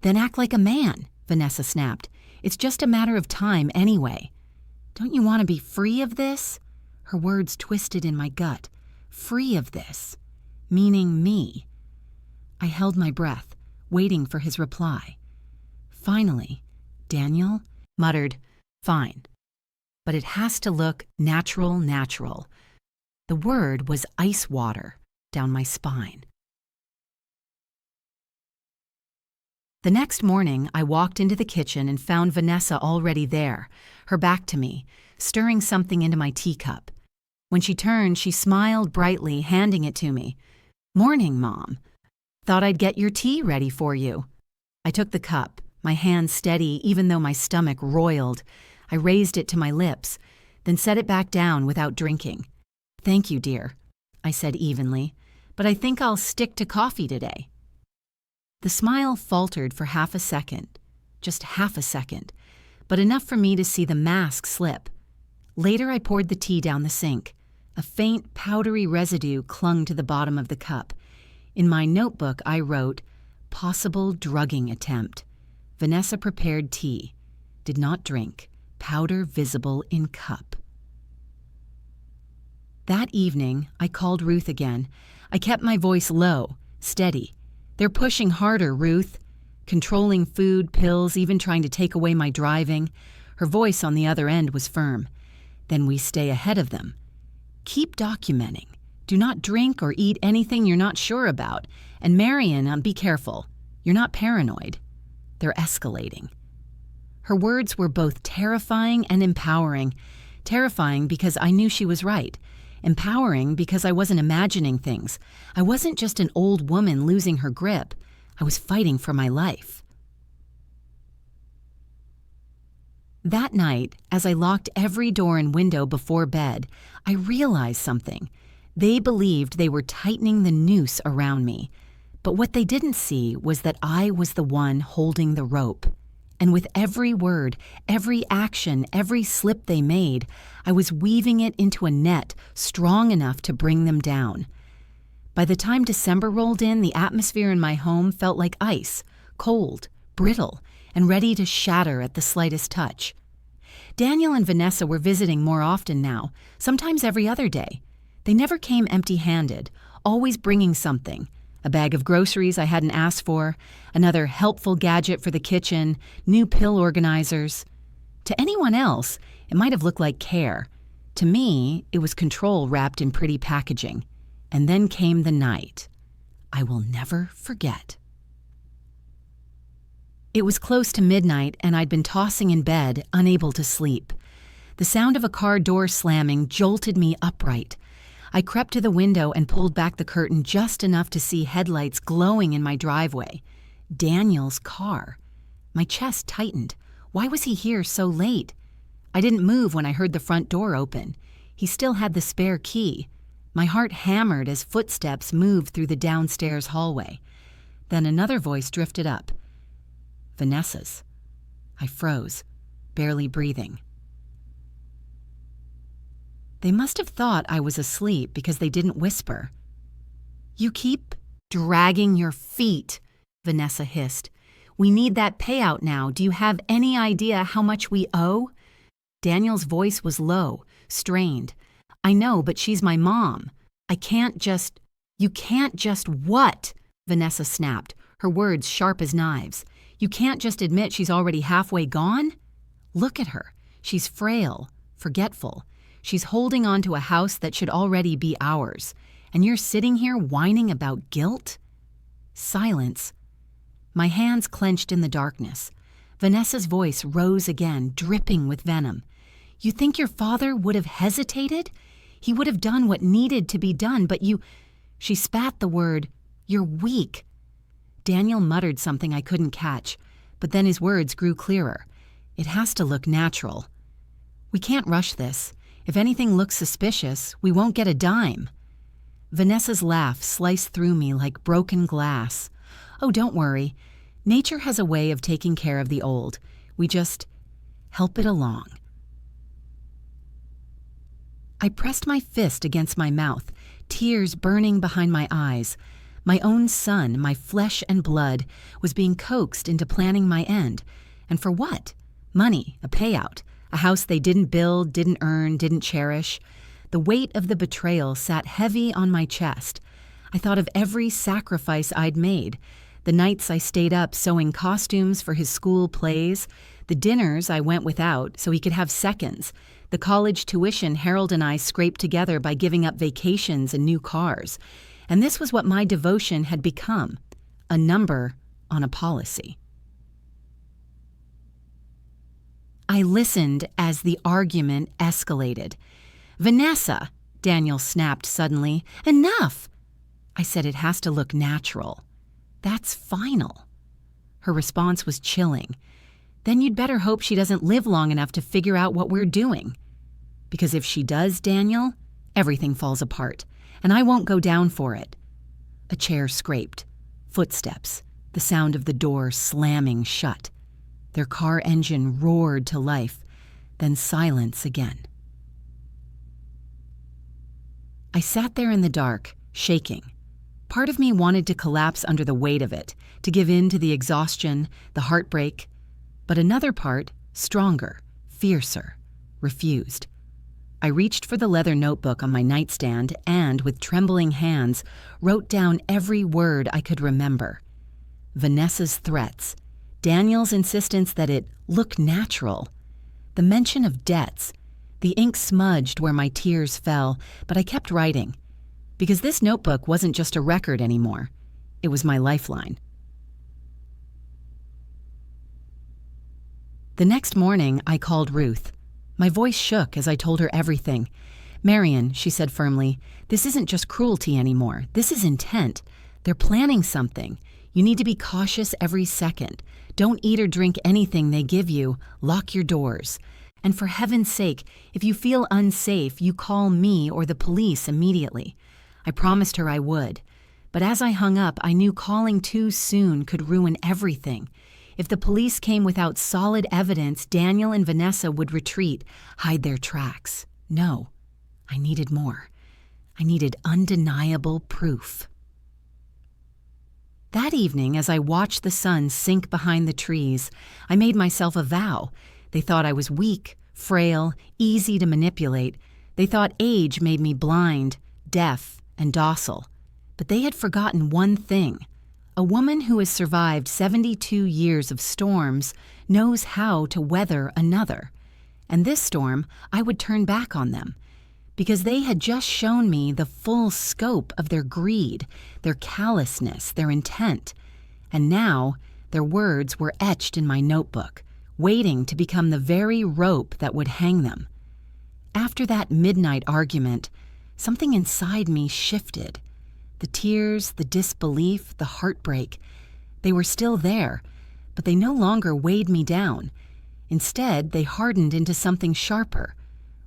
"Then act like a man," Vanessa snapped. "It's just a matter of time anyway." "Don't you want to be free of this?" Her words twisted in my gut. Free of this, meaning me. I held my breath, waiting for his reply. Finally, Daniel muttered, "Fine. But it has to look natural. The word was ice water down my spine. The next morning, I walked into the kitchen and found Vanessa already there, her back to me, stirring something into my teacup. When she turned, she smiled brightly, handing it to me. "Morning, Mom. Thought I'd get your tea ready for you." I took the cup, my hand steady even though my stomach roiled. I raised it to my lips, then set it back down without drinking. "Thank you, dear," I said evenly, "but I think I'll stick to coffee today." The smile faltered for half a second, just half a second, but enough for me to see the mask slip. Later, I poured the tea down the sink. A faint, powdery residue clung to the bottom of the cup. In my notebook, I wrote, "Possible drugging attempt. Vanessa prepared tea. Did not drink. Powder visible in cup." That evening, I called Ruth again. I kept my voice low, steady. "They're pushing harder, Ruth. Controlling food, pills, even trying to take away my driving." Her voice on the other end was firm. "Then we stay ahead of them. Keep documenting. Do not drink or eat anything you're not sure about. And Marian, be careful. You're not paranoid. They're escalating." Her words were both terrifying and empowering. Terrifying because I knew she was right. Empowering because I wasn't imagining things. I wasn't just an old woman losing her grip. I was fighting for my life. That night, as I locked every door and window before bed, I realized something. They believed they were tightening the noose around me. But what they didn't see was that I was the one holding the rope. And with every word, every action, every slip they made, I was weaving it into a net strong enough to bring them down. By the time December rolled in, the atmosphere in my home felt like ice, cold, brittle, and ready to shatter at the slightest touch. Daniel and Vanessa were visiting more often now, sometimes every other day. They never came empty-handed, always bringing something. A bag of groceries I hadn't asked for, another helpful gadget for the kitchen, new pill organizers. To anyone else, it might have looked like care. To me, it was control wrapped in pretty packaging. And then came the night I will never forget. It was close to midnight, and I'd been tossing in bed, unable to sleep. The sound of a car door slamming jolted me upright. I crept to the window and pulled back the curtain just enough to see headlights glowing in my driveway. Daniel's car. My chest tightened. Why was he here so late? I didn't move when I heard the front door open. He still had the spare key. My heart hammered as footsteps moved through the downstairs hallway. Then another voice drifted up. Vanessa's. I froze, barely breathing. They must have thought I was asleep because they didn't whisper. You keep dragging your feet, Vanessa hissed. We need that payout now. Do you have any idea how much we owe? Daniel's voice was low, strained. I know, but she's my mom. You can't just what? Vanessa snapped, her words sharp as knives. You can't just admit she's already halfway gone? Look at her. She's frail, forgetful. She's holding on to a house that should already be ours. And you're sitting here whining about guilt? Silence. My hands clenched in the darkness. Vanessa's voice rose again, dripping with venom. You think your father would have hesitated? He would have done what needed to be done, but you... She spat the word, you're weak. Daniel muttered something I couldn't catch, but then his words grew clearer. It has to look natural. We can't rush this. If anything looks suspicious, we won't get a dime. Vanessa's laugh sliced through me like broken glass. Oh, don't worry. Nature has a way of taking care of the old. We just help it along. I pressed my fist against my mouth, tears burning behind my eyes. My own son, my flesh and blood, was being coaxed into planning my end. And for what? Money, a payout, a house they didn't build, didn't earn, didn't cherish. The weight of the betrayal sat heavy on my chest. I thought of every sacrifice I'd made, the nights I stayed up sewing costumes for his school plays, the dinners I went without so he could have seconds, the college tuition Harold and I scraped together by giving up vacations and new cars. And this was what my devotion had become, a number on a policy. I listened as the argument escalated. Vanessa, Daniel snapped suddenly. Enough! I said it has to look natural. That's final. Her response was chilling. Then you'd better hope she doesn't live long enough to figure out what we're doing. Because if she does, Daniel, everything falls apart, and I won't go down for it. A chair scraped. Footsteps. The sound of the door slamming shut. Their car engine roared to life, then silence again. I sat there in the dark, shaking. Part of me wanted to collapse under the weight of it, to give in to the exhaustion, the heartbreak. But another part, stronger, fiercer, refused. I reached for the leather notebook on my nightstand and, with trembling hands, wrote down every word I could remember. Vanessa's threats, Daniel's insistence that it look natural, the mention of debts. The ink smudged where my tears fell, but I kept writing. Because this notebook wasn't just a record anymore. It was my lifeline. The next morning, I called Ruth. My voice shook as I told her everything. Marian, she said firmly, this isn't just cruelty anymore. This is intent. They're planning something. You need to be cautious every second. Don't eat or drink anything they give you. Lock your doors. And for heaven's sake, if you feel unsafe, you call me or the police immediately. I promised her I would. But as I hung up, I knew calling too soon could ruin everything. If the police came without solid evidence, Daniel and Vanessa would retreat, hide their tracks. No, I needed more. I needed undeniable proof. That evening, as I watched the sun sink behind the trees, I made myself a vow. They thought I was weak, frail, easy to manipulate. They thought age made me blind, deaf, and docile. But they had forgotten one thing. A woman who has survived 72 years of storms knows how to weather another. And this storm, I would turn back on them, because they had just shown me the full scope of their greed, their callousness, their intent. And now their words were etched in my notebook, waiting to become the very rope that would hang them. After that midnight argument, something inside me shifted. The tears, the disbelief, the heartbreak, they were still there, but they no longer weighed me down. Instead, they hardened into something sharper: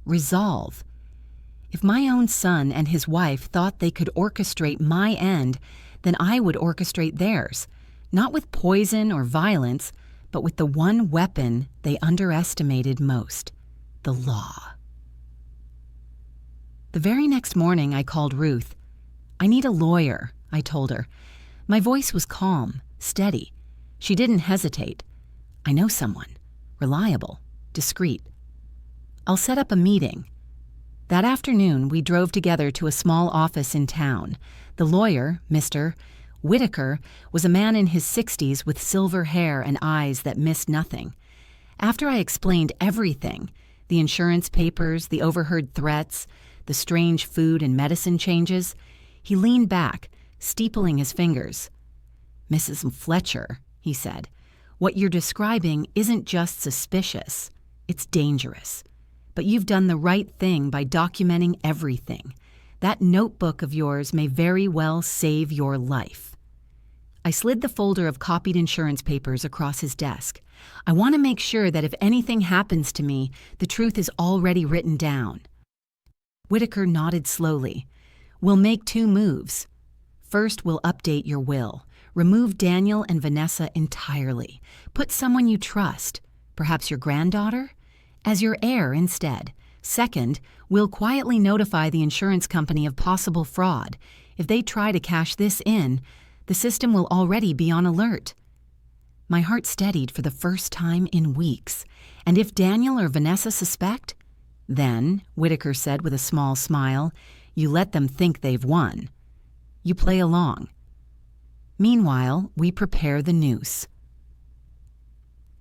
resolve. If my own son and his wife thought they could orchestrate my end, then I would orchestrate theirs, not with poison or violence, but with the one weapon they underestimated most: the law. The very next morning, I called Ruth. "I need a lawyer," I told her. My voice was calm, steady. She didn't hesitate. "I know someone. Reliable, discreet. I'll set up a meeting." That afternoon, we drove together to a small office in town. The lawyer, Mr. Whitaker, was a man in his 60s with silver hair and eyes that missed nothing. After I explained everything, the insurance papers, the overheard threats, the strange food and medicine changes, he leaned back, steepling his fingers. "Mrs. Fletcher," he said, "what you're describing isn't just suspicious, it's dangerous. But you've done the right thing by documenting everything. That notebook of yours may very well save your life." I slid the folder of copied insurance papers across his desk. "I want to make sure that if anything happens to me, the truth is already written down." Whitaker nodded slowly. "We'll make 2 moves. First, we'll update your will. Remove Daniel and Vanessa entirely. Put someone you trust, perhaps your granddaughter, as your heir instead. Second, we'll quietly notify the insurance company of possible fraud. If they try to cash this in, the system will already be on alert." My heart steadied for the first time in weeks. "And if Daniel or Vanessa suspect?" "Then," Whitaker said with a small smile, "you let them think they've won. You play along. Meanwhile, we prepare the noose."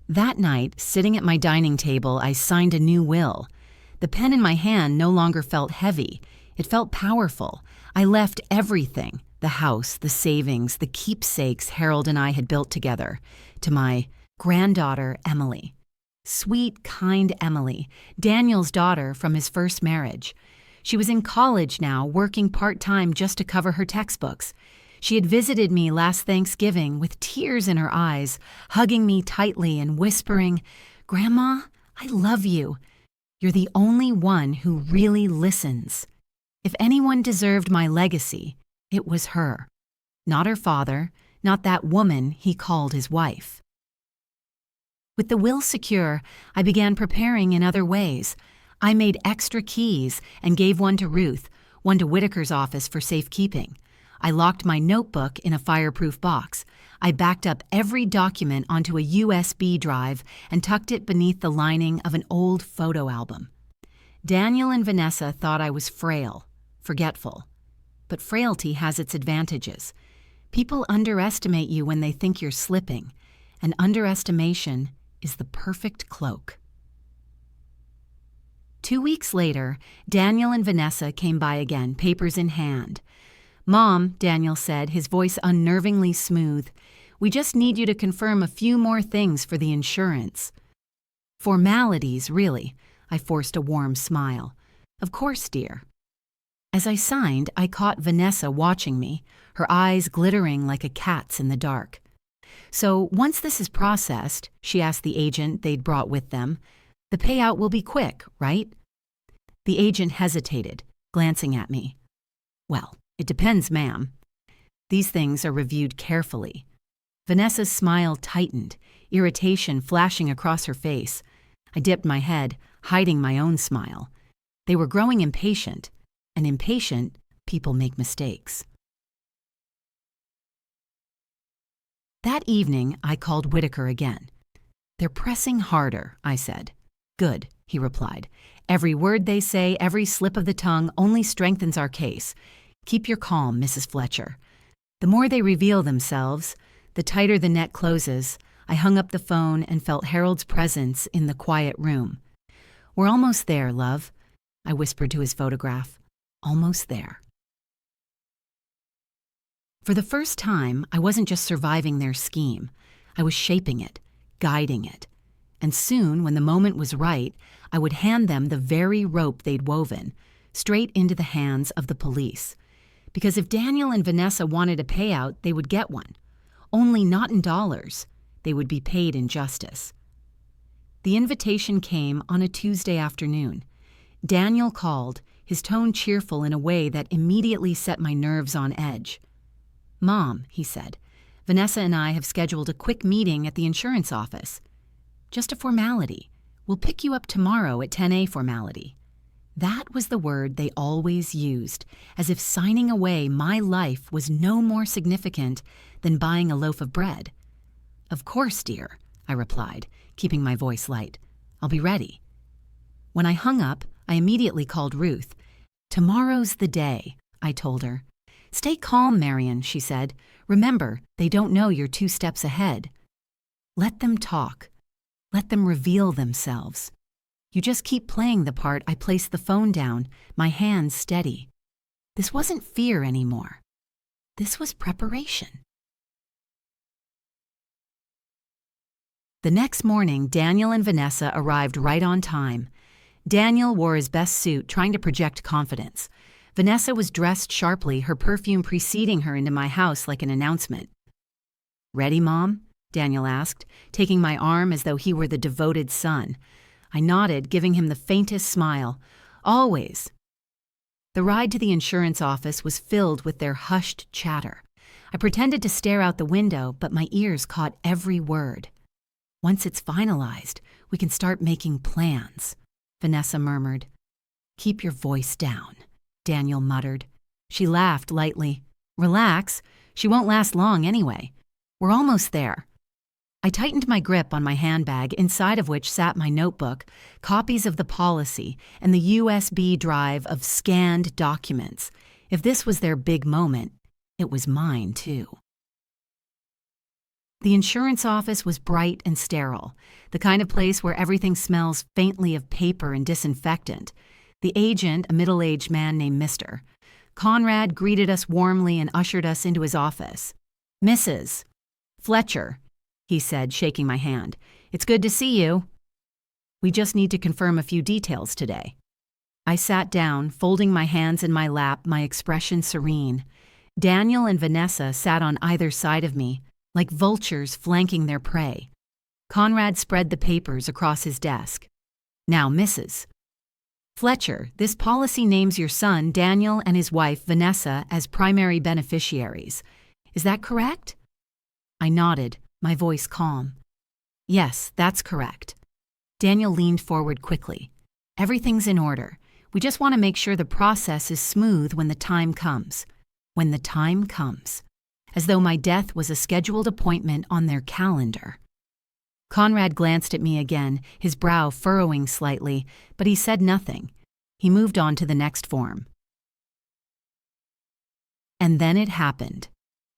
That night, sitting at my dining table, I signed a new will. The pen in my hand no longer felt heavy. It felt powerful. I left everything: the house, the savings, the keepsakes Harold and I had built together, to my granddaughter, Emily. Sweet, kind Emily, Daniel's daughter from his first marriage. She was in college now, working part-time just to cover her textbooks. She had visited me last Thanksgiving with tears in her eyes, hugging me tightly and whispering, "Grandma, I love you. You're the only one who really listens." If anyone deserved my legacy, it was her. Not her father, not that woman he called his wife. With the will secure, I began preparing in other ways. I made extra keys and gave one to Ruth, one to Whitaker's office for safekeeping. I locked my notebook in a fireproof box. I backed up every document onto a USB drive and tucked it beneath the lining of an old photo album. Daniel and Vanessa thought I was frail, forgetful. But frailty has its advantages. People underestimate you when they think you're slipping, and underestimation is the perfect cloak. 2 weeks later, Daniel and Vanessa came by again, papers in hand. "Mom," Daniel said, his voice unnervingly smooth, "we just need you to confirm a few more things for the insurance." "Formalities, really." I forced a warm smile. "Of course, dear." As I signed, I caught Vanessa watching me, her eyes glittering like a cat's in the dark. "So once this is processed," she asked the agent they'd brought with them, "the payout will be quick, right?" The agent hesitated, glancing at me. "Well, it depends, ma'am. These things are reviewed carefully." Vanessa's smile tightened, irritation flashing across her face. I dipped my head, hiding my own smile. They were growing impatient, and impatient people make mistakes. That evening, I called Whitaker again. "They're pressing harder," I said. "Good," he replied. "Every word they say, every slip of the tongue only strengthens our case. Keep your calm, Mrs. Fletcher." The more they reveal themselves, the tighter the net closes. I hung up the phone and felt Harold's presence in the quiet room. "We're almost there, love. I whispered to his photograph. Almost there. For the first time, I wasn't just surviving their scheme. I was shaping it, guiding it. And soon, when the moment was right, I would hand them the very rope they'd woven, straight into the hands of the police. Because if Daniel and Vanessa wanted a payout, they would get one. Only not in dollars. They would be paid in justice. The invitation came on a Tuesday afternoon. Daniel called, his tone cheerful in a way that immediately set my nerves on edge. "Mom," he said, "Vanessa and I have scheduled a quick meeting at the insurance office. Just a formality. We'll pick you up tomorrow at 10 a formality." That was the word they always used, as if signing away my life was no more significant than buying a loaf of bread. "Of course, dear," I replied, keeping my voice light. "I'll be ready." When I hung up, I immediately called Ruth. "Tomorrow's the day," I told her. "Stay calm, Marian," she said. "Remember, they don't know you're 2 steps ahead. Let them talk. Let them reveal themselves. You just keep playing the part I placed the phone down, my hands steady. This wasn't fear anymore. This was preparation." The next morning, Daniel and Vanessa arrived right on time. Daniel wore his best suit, trying to project confidence. Vanessa was dressed sharply, her perfume preceding her into my house like an announcement. "Ready, Mom?" Daniel asked, taking my arm as though he were the devoted son. I nodded, giving him the faintest smile. "Always." The ride to the insurance office was filled with their hushed chatter. I pretended to stare out the window, but my ears caught every word. "Once it's finalized, we can start making plans," Vanessa murmured. "Keep your voice down," Daniel muttered. She laughed lightly. "Relax. She won't last long anyway. We're almost there." I tightened my grip on my handbag, inside of which sat my notebook, copies of the policy, and the USB drive of scanned documents. If this was their big moment, it was mine too. The insurance office was bright and sterile, the kind of place where everything smells faintly of paper and disinfectant. The agent, a middle-aged man named Mr. Conrad, greeted us warmly and ushered us into his office. "Mrs. Fletcher," he said, shaking my hand. "It's good to see you. We just need to confirm a few details today." I sat down, folding my hands in my lap, my expression serene. Daniel and Vanessa sat on either side of me, like vultures flanking their prey. Conrad spread the papers across his desk. "Now, Mrs. Fletcher, this policy names your son, Daniel, and his wife, Vanessa, as primary beneficiaries. Is that correct?" I nodded, my voice calm. "Yes, that's correct." Daniel leaned forward quickly. "Everything's in order. We just want to make sure the process is smooth when the time comes. When the time comes." As though my death was a scheduled appointment on their calendar. Conrad glanced at me again, his brow furrowing slightly, but he said nothing. He moved on to the next form. And then it happened.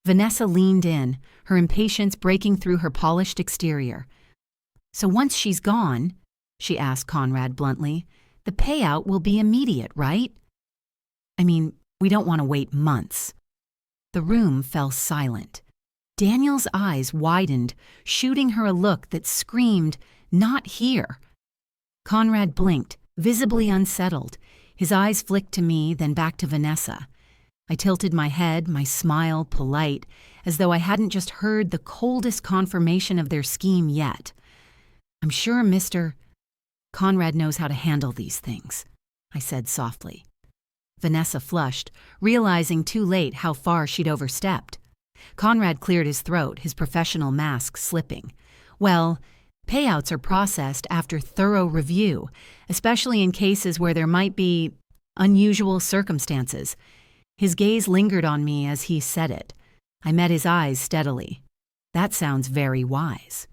Vanessa leaned in, her impatience breaking through her polished exterior. "So once she's gone," she asked Conrad bluntly, "the payout will be immediate, right? I mean, we don't want to wait months." The room fell silent. Daniel's eyes widened, shooting her a look that screamed, "Not here." Conrad blinked, visibly unsettled. His eyes flicked to me, then back to Vanessa. I tilted my head, my smile polite, as though I hadn't just heard the coldest confirmation of their scheme yet. "I'm sure Mr. Conrad knows how to handle these things," I said softly. Vanessa flushed, realizing too late how far she'd overstepped. Conrad cleared his throat, his professional mask slipping. "Well, payouts are processed after thorough review, especially in cases where there might be unusual circumstances." His gaze lingered on me as he said it. I met his eyes steadily. "That sounds very wise."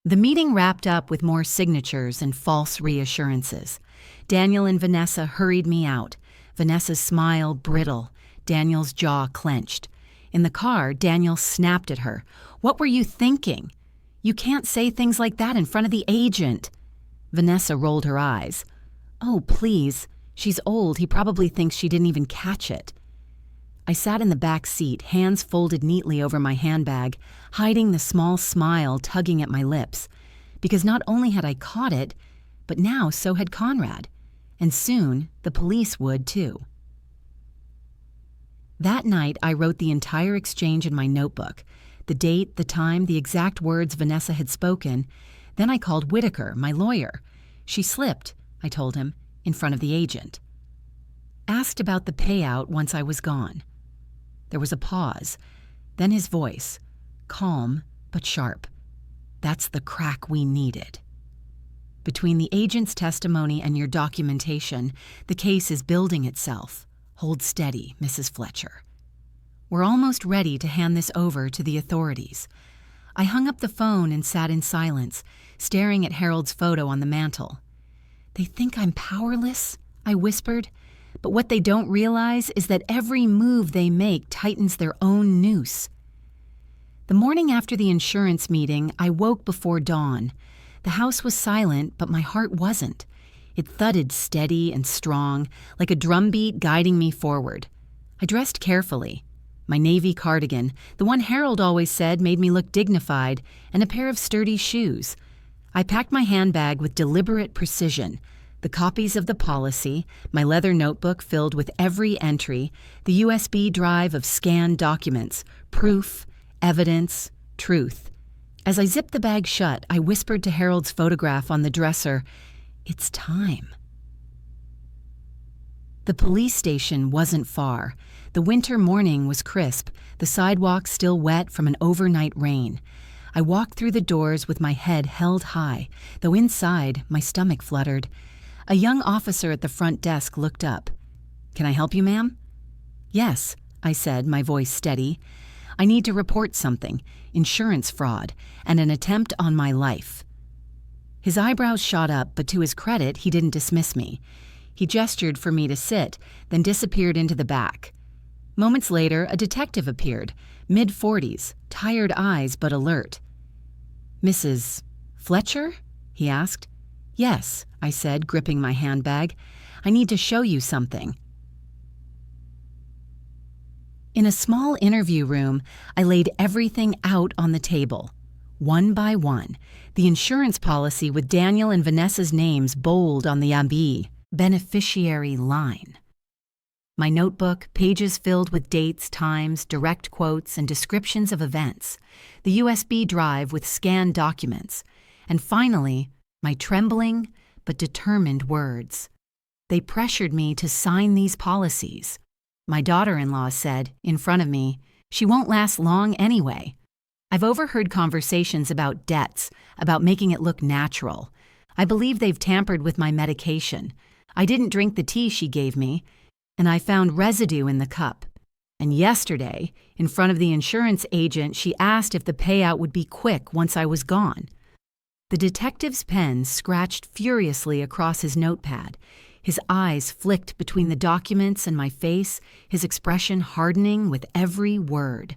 The meeting wrapped up with more signatures and false reassurances. Daniel and Vanessa hurried me out, Vanessa's smile brittle, Daniel's jaw clenched. In the car, Daniel snapped at her. "What were you thinking? You can't say things like that in front of the agent." Vanessa rolled her eyes. "Oh, please. She's old. He probably thinks she didn't even catch it." I sat in the back seat, hands folded neatly over my handbag, hiding the small smile tugging at my lips, because not only had I caught it, but now so had Conrad, and soon the police would too. That night, I wrote the entire exchange in my notebook, the date, the time, the exact words Vanessa had spoken. Then I called Whitaker, my lawyer. She slipped, I told him, in front of the agent. Asked about the payout once I was gone. There was a pause, then his voice, calm but sharp. "That's the crack we needed. Between the agent's testimony and your documentation, the case is building itself. Hold steady, Mrs. Fletcher. We're almost ready to hand this over to the authorities." I hung up the phone and sat in silence, staring at Harold's photo on the mantel. "They think I'm powerless," I whispered, "but what they don't realize is that every move they make tightens their own noose." The morning after the insurance meeting, I woke before dawn. The house was silent, but my heart wasn't. It thudded steady and strong, like a drumbeat guiding me forward. I dressed carefully. My navy cardigan, the one Harold always said made me look dignified, and a pair of sturdy shoes. I packed my handbag with deliberate precision. The copies of the policy, my leather notebook filled with every entry, the USB drive of scanned documents, proof, evidence, truth. As I zipped the bag shut, I whispered to Harold's photograph on the dresser, "It's time." The police station wasn't far. The winter morning was crisp, the sidewalk still wet from an overnight rain. I walked through the doors with my head held high, though inside my stomach fluttered. A young officer at the front desk looked up. "Can I help you, ma'am?" "Yes," I said, my voice steady. "I need to report something, insurance fraud, and an attempt on my life." His eyebrows shot up, but to his credit, he didn't dismiss me. He gestured for me to sit, then disappeared into the back. Moments later, a detective appeared, mid-40s, tired eyes but alert. "Mrs. Fletcher?" he asked. "Yes," I said, gripping my handbag. "I need to show you something." In a small interview room, I laid everything out on the table. One by one, the insurance policy with Daniel and Vanessa's names bold on the ABI, beneficiary line. My notebook, pages filled with dates, times, direct quotes, and descriptions of events. The USB drive with scanned documents. And finally, my trembling but determined words. They pressured me to sign these policies. My daughter-in-law said, in front of me, "She won't last long anyway." I've overheard conversations about debts, about making it look natural. I believe they've tampered with my medication. I didn't drink the tea she gave me, and I found residue in the cup. And yesterday, in front of the insurance agent, she asked if the payout would be quick once I was gone. The detective's pen scratched furiously across his notepad. His eyes flicked between the documents and my face, his expression hardening with every word.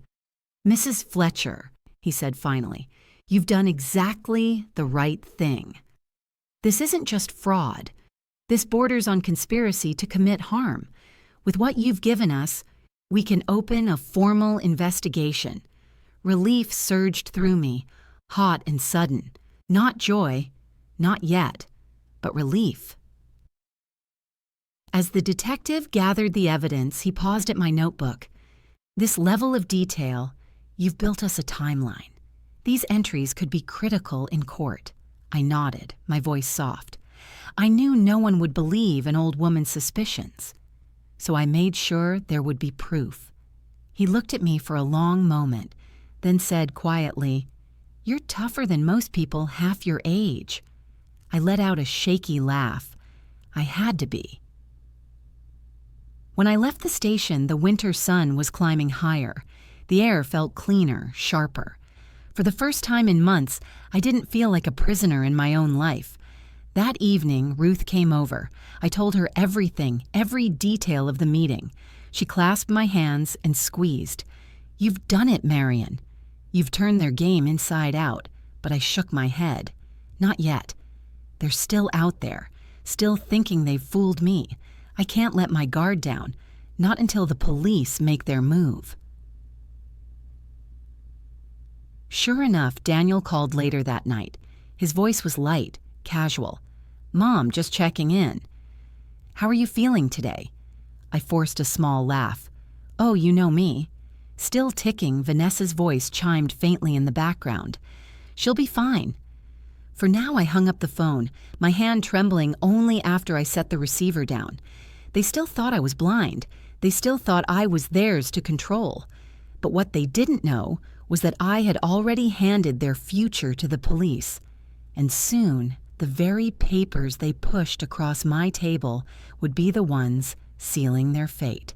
"Mrs. Fletcher," he said finally, "you've done exactly the right thing. This isn't just fraud. This borders on conspiracy to commit harm. With what you've given us, we can open a formal investigation." Relief surged through me, hot and sudden. Not joy, not yet, but relief. As the detective gathered the evidence, he paused at my notebook. "This level of detail, you've built us a timeline. These entries could be critical in court." I nodded, my voice soft. I knew no one would believe an old woman's suspicions. So I made sure there would be proof. He looked at me for a long moment, then said quietly, "You're tougher than most people half your age." I let out a shaky laugh. I had to be. When I left the station, the winter sun was climbing higher. The air felt cleaner, sharper. For the first time in months, I didn't feel like a prisoner in my own life. That evening, Ruth came over. I told her everything, every detail of the meeting. She clasped my hands and squeezed. "You've done it, Marian. You've turned their game inside out." But I shook my head. "Not yet. They're still out there, still thinking they've fooled me. I can't let my guard down, not until the police make their move. Sure enough, Daniel called later that night. His voice was light, casual. "Mom, just checking in. How are you feeling today?" I forced a small laugh. "Oh, you know me." Still ticking, Vanessa's voice chimed faintly in the background. "She'll be fine." For now, I hung up the phone, my hand trembling only after I set the receiver down. They still thought I was blind. They still thought I was theirs to control. But what they didn't know was that I had already handed their future to the police. And soon, the very papers they pushed across my table would be the ones sealing their fate.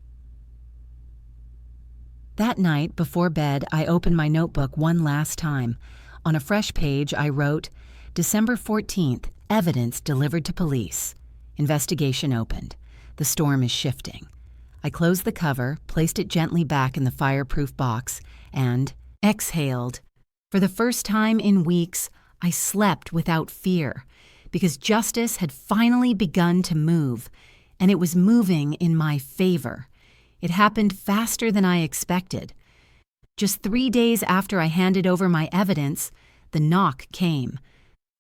That night, before bed, I opened my notebook one last time. On a fresh page, I wrote, December 14th, evidence delivered to police. Investigation opened. The storm is shifting. I closed the cover, placed it gently back in the fireproof box, and exhaled. For the first time in weeks, I slept without fear, because justice had finally begun to move, and it was moving in my favor. It happened faster than I expected. Just 3 days after I handed over my evidence, the knock came.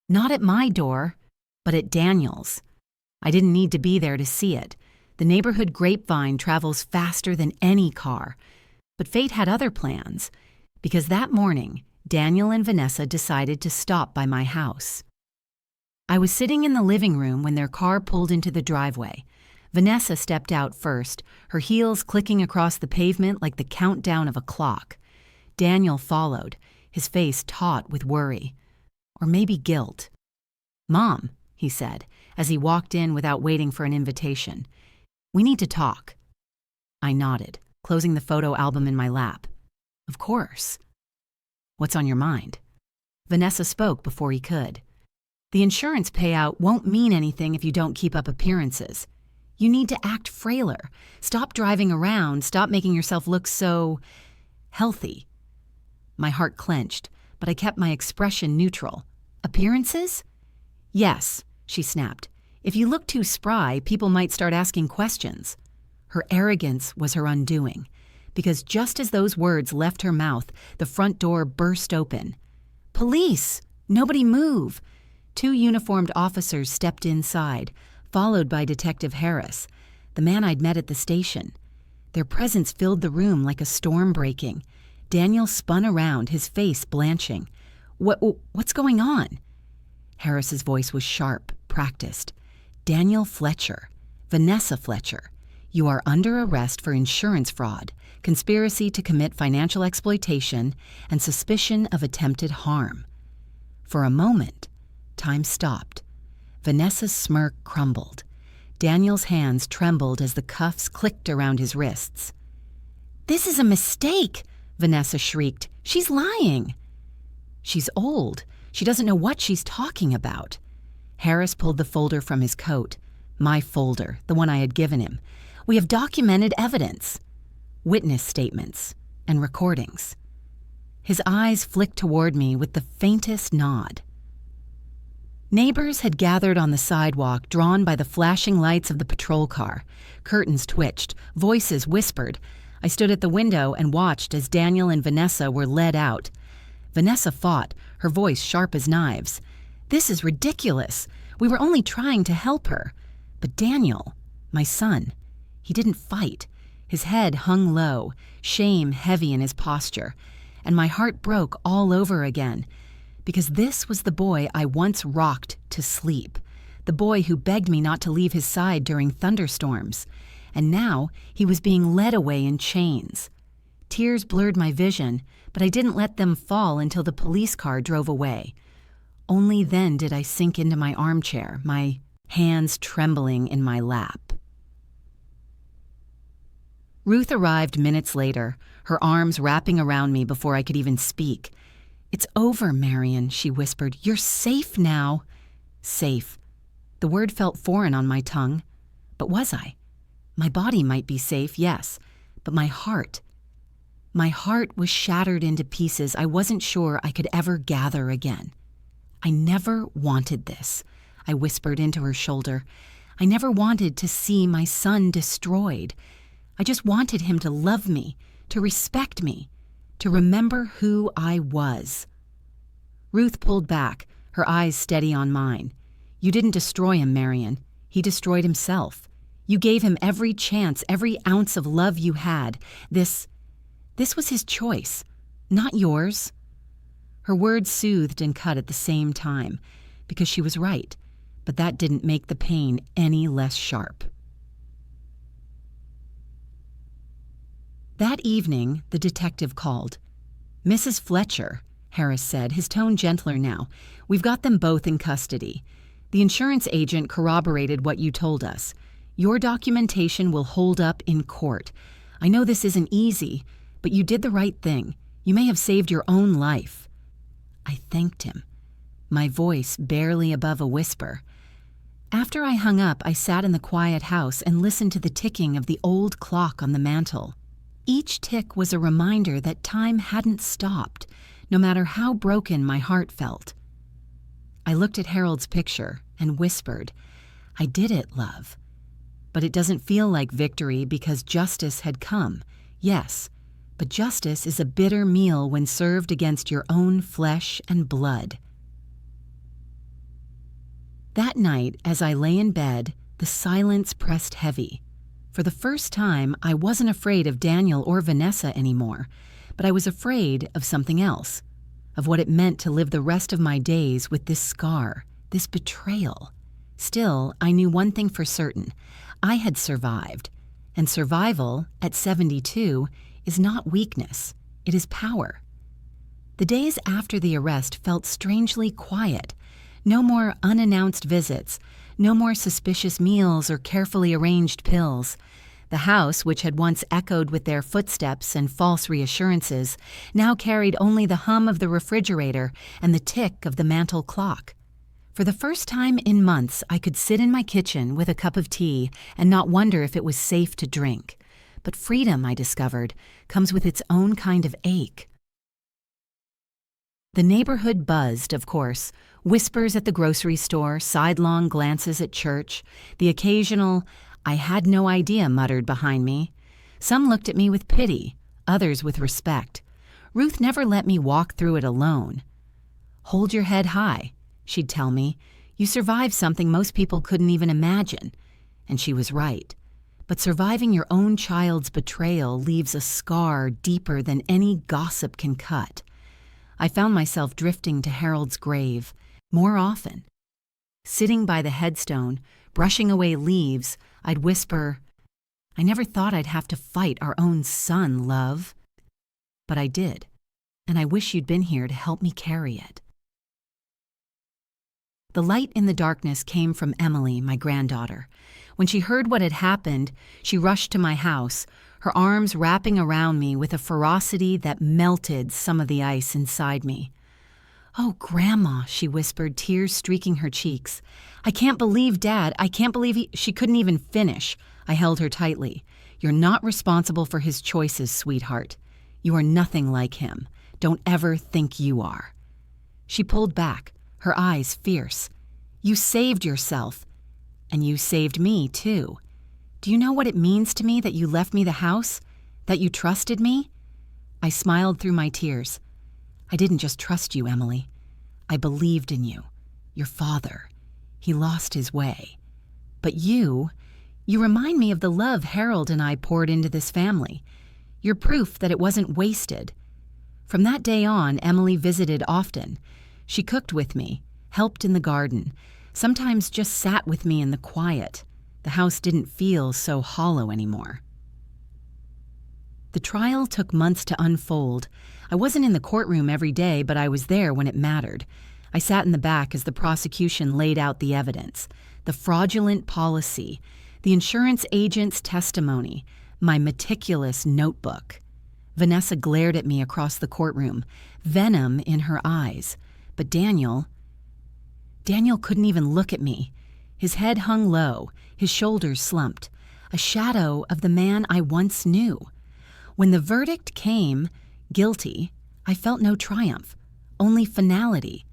Not at my door, but at Daniel's. I didn't need to be there to see it. The neighborhood grapevine travels faster than any car. But fate had other plans, because that morning, Daniel and Vanessa decided to stop by my house. I was sitting in the living room when their car pulled into the driveway. Vanessa stepped out first, her heels clicking across the pavement like the countdown of a clock. Daniel followed, his face taut with worry. Or maybe guilt. "Mom," he said, as he walked in without waiting for an invitation. "We need to talk." I nodded, closing the photo album in my lap. "Of course." "What's on your mind?" Vanessa spoke before he could. "The insurance payout won't mean anything if you don't keep up appearances. You need to act frailer. Stop driving around, stop making yourself look so healthy." My heart clenched, but I kept my expression neutral. "Appearances?" "Yes," she snapped. "If you look too spry, people might start asking questions." Her arrogance was her undoing, because just as those words left her mouth, the front door burst open. "Police! Nobody move!" 2 uniformed officers stepped inside, followed by Detective Harris, the man I'd met at the station. Their presence filled the room like a storm breaking. Daniel spun around, his face blanching. What's going on?" Harris's voice was sharp, practiced. "Daniel Fletcher, Vanessa Fletcher, you are under arrest for insurance fraud, conspiracy to commit financial exploitation, and suspicion of attempted harm." For a moment, time stopped. Vanessa's smirk crumbled. Daniel's hands trembled as the cuffs clicked around his wrists. "This is a mistake!" Vanessa shrieked. "She's lying!" "She's old. She doesn't know what she's talking about." Harris pulled the folder from his coat. My folder, the one I had given him. "We have documented evidence. Witness statements and recordings." His eyes flicked toward me with the faintest nod. Neighbors had gathered on the sidewalk, drawn by the flashing lights of the patrol car. Curtains twitched, voices whispered. I stood at the window and watched as Daniel and Vanessa were led out. Vanessa fought, her voice sharp as knives. "This is ridiculous. We were only trying to help her." But Daniel, my son, he didn't fight. His head hung low, shame heavy in his posture, and my heart broke all over again, because this was the boy I once rocked to sleep, the boy who begged me not to leave his side during thunderstorms, and now he was being led away in chains. Tears blurred my vision, but I didn't let them fall until the police car drove away. Only then did I sink into my armchair, my hands trembling in my lap. Ruth arrived minutes later, her arms wrapping around me before I could even speak. "It's over, Marian," she whispered. "You're safe now." Safe. The word felt foreign on my tongue. But was I? My body might be safe, yes, but my heart was shattered into pieces I wasn't sure I could ever gather again. I never wanted this. I whispered into her shoulder. I never wanted to see my son destroyed. I just wanted him to love me, to respect me, to remember who I was. Ruth pulled back, her eyes steady on mine. You didn't destroy him, Marian. He destroyed himself. You gave him every chance, every ounce of love you had. This was his choice, not yours. Her words soothed and cut at the same time, because she was right, but that didn't make the pain any less sharp. That evening, the detective called. Mrs. Fletcher, Harris said, his tone gentler now. We've got them both in custody. The insurance agent corroborated what you told us. Your documentation will hold up in court. I know this isn't easy, but you did the right thing. You may have saved your own life. I thanked him, my voice barely above a whisper. After I hung up, I sat in the quiet house and listened to the ticking of the old clock on the mantel. Each tick was a reminder that time hadn't stopped, no matter how broken my heart felt. I looked at Harold's picture and whispered, I did it, love. But it doesn't feel like victory because justice had come, yes, but justice is a bitter meal when served against your own flesh and blood. That night, as I lay in bed, the silence pressed heavy. For the first time, I wasn't afraid of Daniel or Vanessa anymore, but I was afraid of something else, of what it meant to live the rest of my days with this scar, this betrayal. Still, I knew one thing for certain. I had survived, and survival, at 72, is not weakness, it is power. The days after the arrest felt strangely quiet. No more unannounced visits, no more suspicious meals or carefully arranged pills. The house, which had once echoed with their footsteps and false reassurances, now carried only the hum of the refrigerator and the tick of the mantel clock. For the first time in months, I could sit in my kitchen with a cup of tea and not wonder if it was safe to drink. But freedom, I discovered, comes with its own kind of ache. The neighborhood buzzed, of course, whispers at the grocery store, sidelong glances at church, the occasional, I had no idea muttered behind me. Some looked at me with pity, others with respect. Ruth never let me walk through it alone. Hold your head high, she'd tell me. You survived something most people couldn't even imagine. And she was right. But surviving your own child's betrayal leaves a scar deeper than any gossip can cut. I found myself drifting to Harold's grave more often. Sitting by the headstone, brushing away leaves, I'd whisper, I never thought I'd have to fight our own son, love. But I did, and I wish you'd been here to help me carry it. The light in the darkness came from Emily, my granddaughter. When she heard what had happened, she rushed to my house, her arms wrapping around me with a ferocity that melted some of the ice inside me. Oh, Grandma, she whispered, tears streaking her cheeks. I can't believe Dad. I can't believe She couldn't even finish. I held her tightly. You're not responsible for his choices, sweetheart. You are nothing like him. Don't ever think you are. She pulled back, her eyes fierce. You saved yourself. And you saved me, too. Do you know what it means to me that you left me the house? That you trusted me? I smiled through my tears. I didn't just trust you, Emily. I believed in you. Your father. He lost his way. But you remind me of the love Harold and I poured into this family. You're proof that it wasn't wasted. From that day on, Emily visited often. She cooked with me, helped in the garden, sometimes just sat with me in the quiet. The house didn't feel so hollow anymore. The trial took months to unfold. I wasn't in the courtroom every day, but I was there when it mattered. I sat in the back as the prosecution laid out the evidence, the fraudulent policy, the insurance agent's testimony, my meticulous notebook. Vanessa glared at me across the courtroom, venom in her eyes. But Daniel couldn't even look at me. His head hung low, his shoulders slumped, a shadow of the man I once knew. When the verdict came, guilty, I felt no triumph, only finality.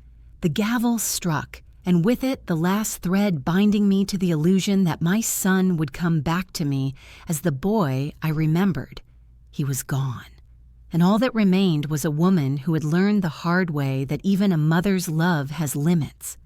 The gavel struck, and with it the last thread binding me to the illusion that my son would come back to me as the boy I remembered. He was gone, and all that remained was a woman who had learned the hard way that even a mother's love has limits.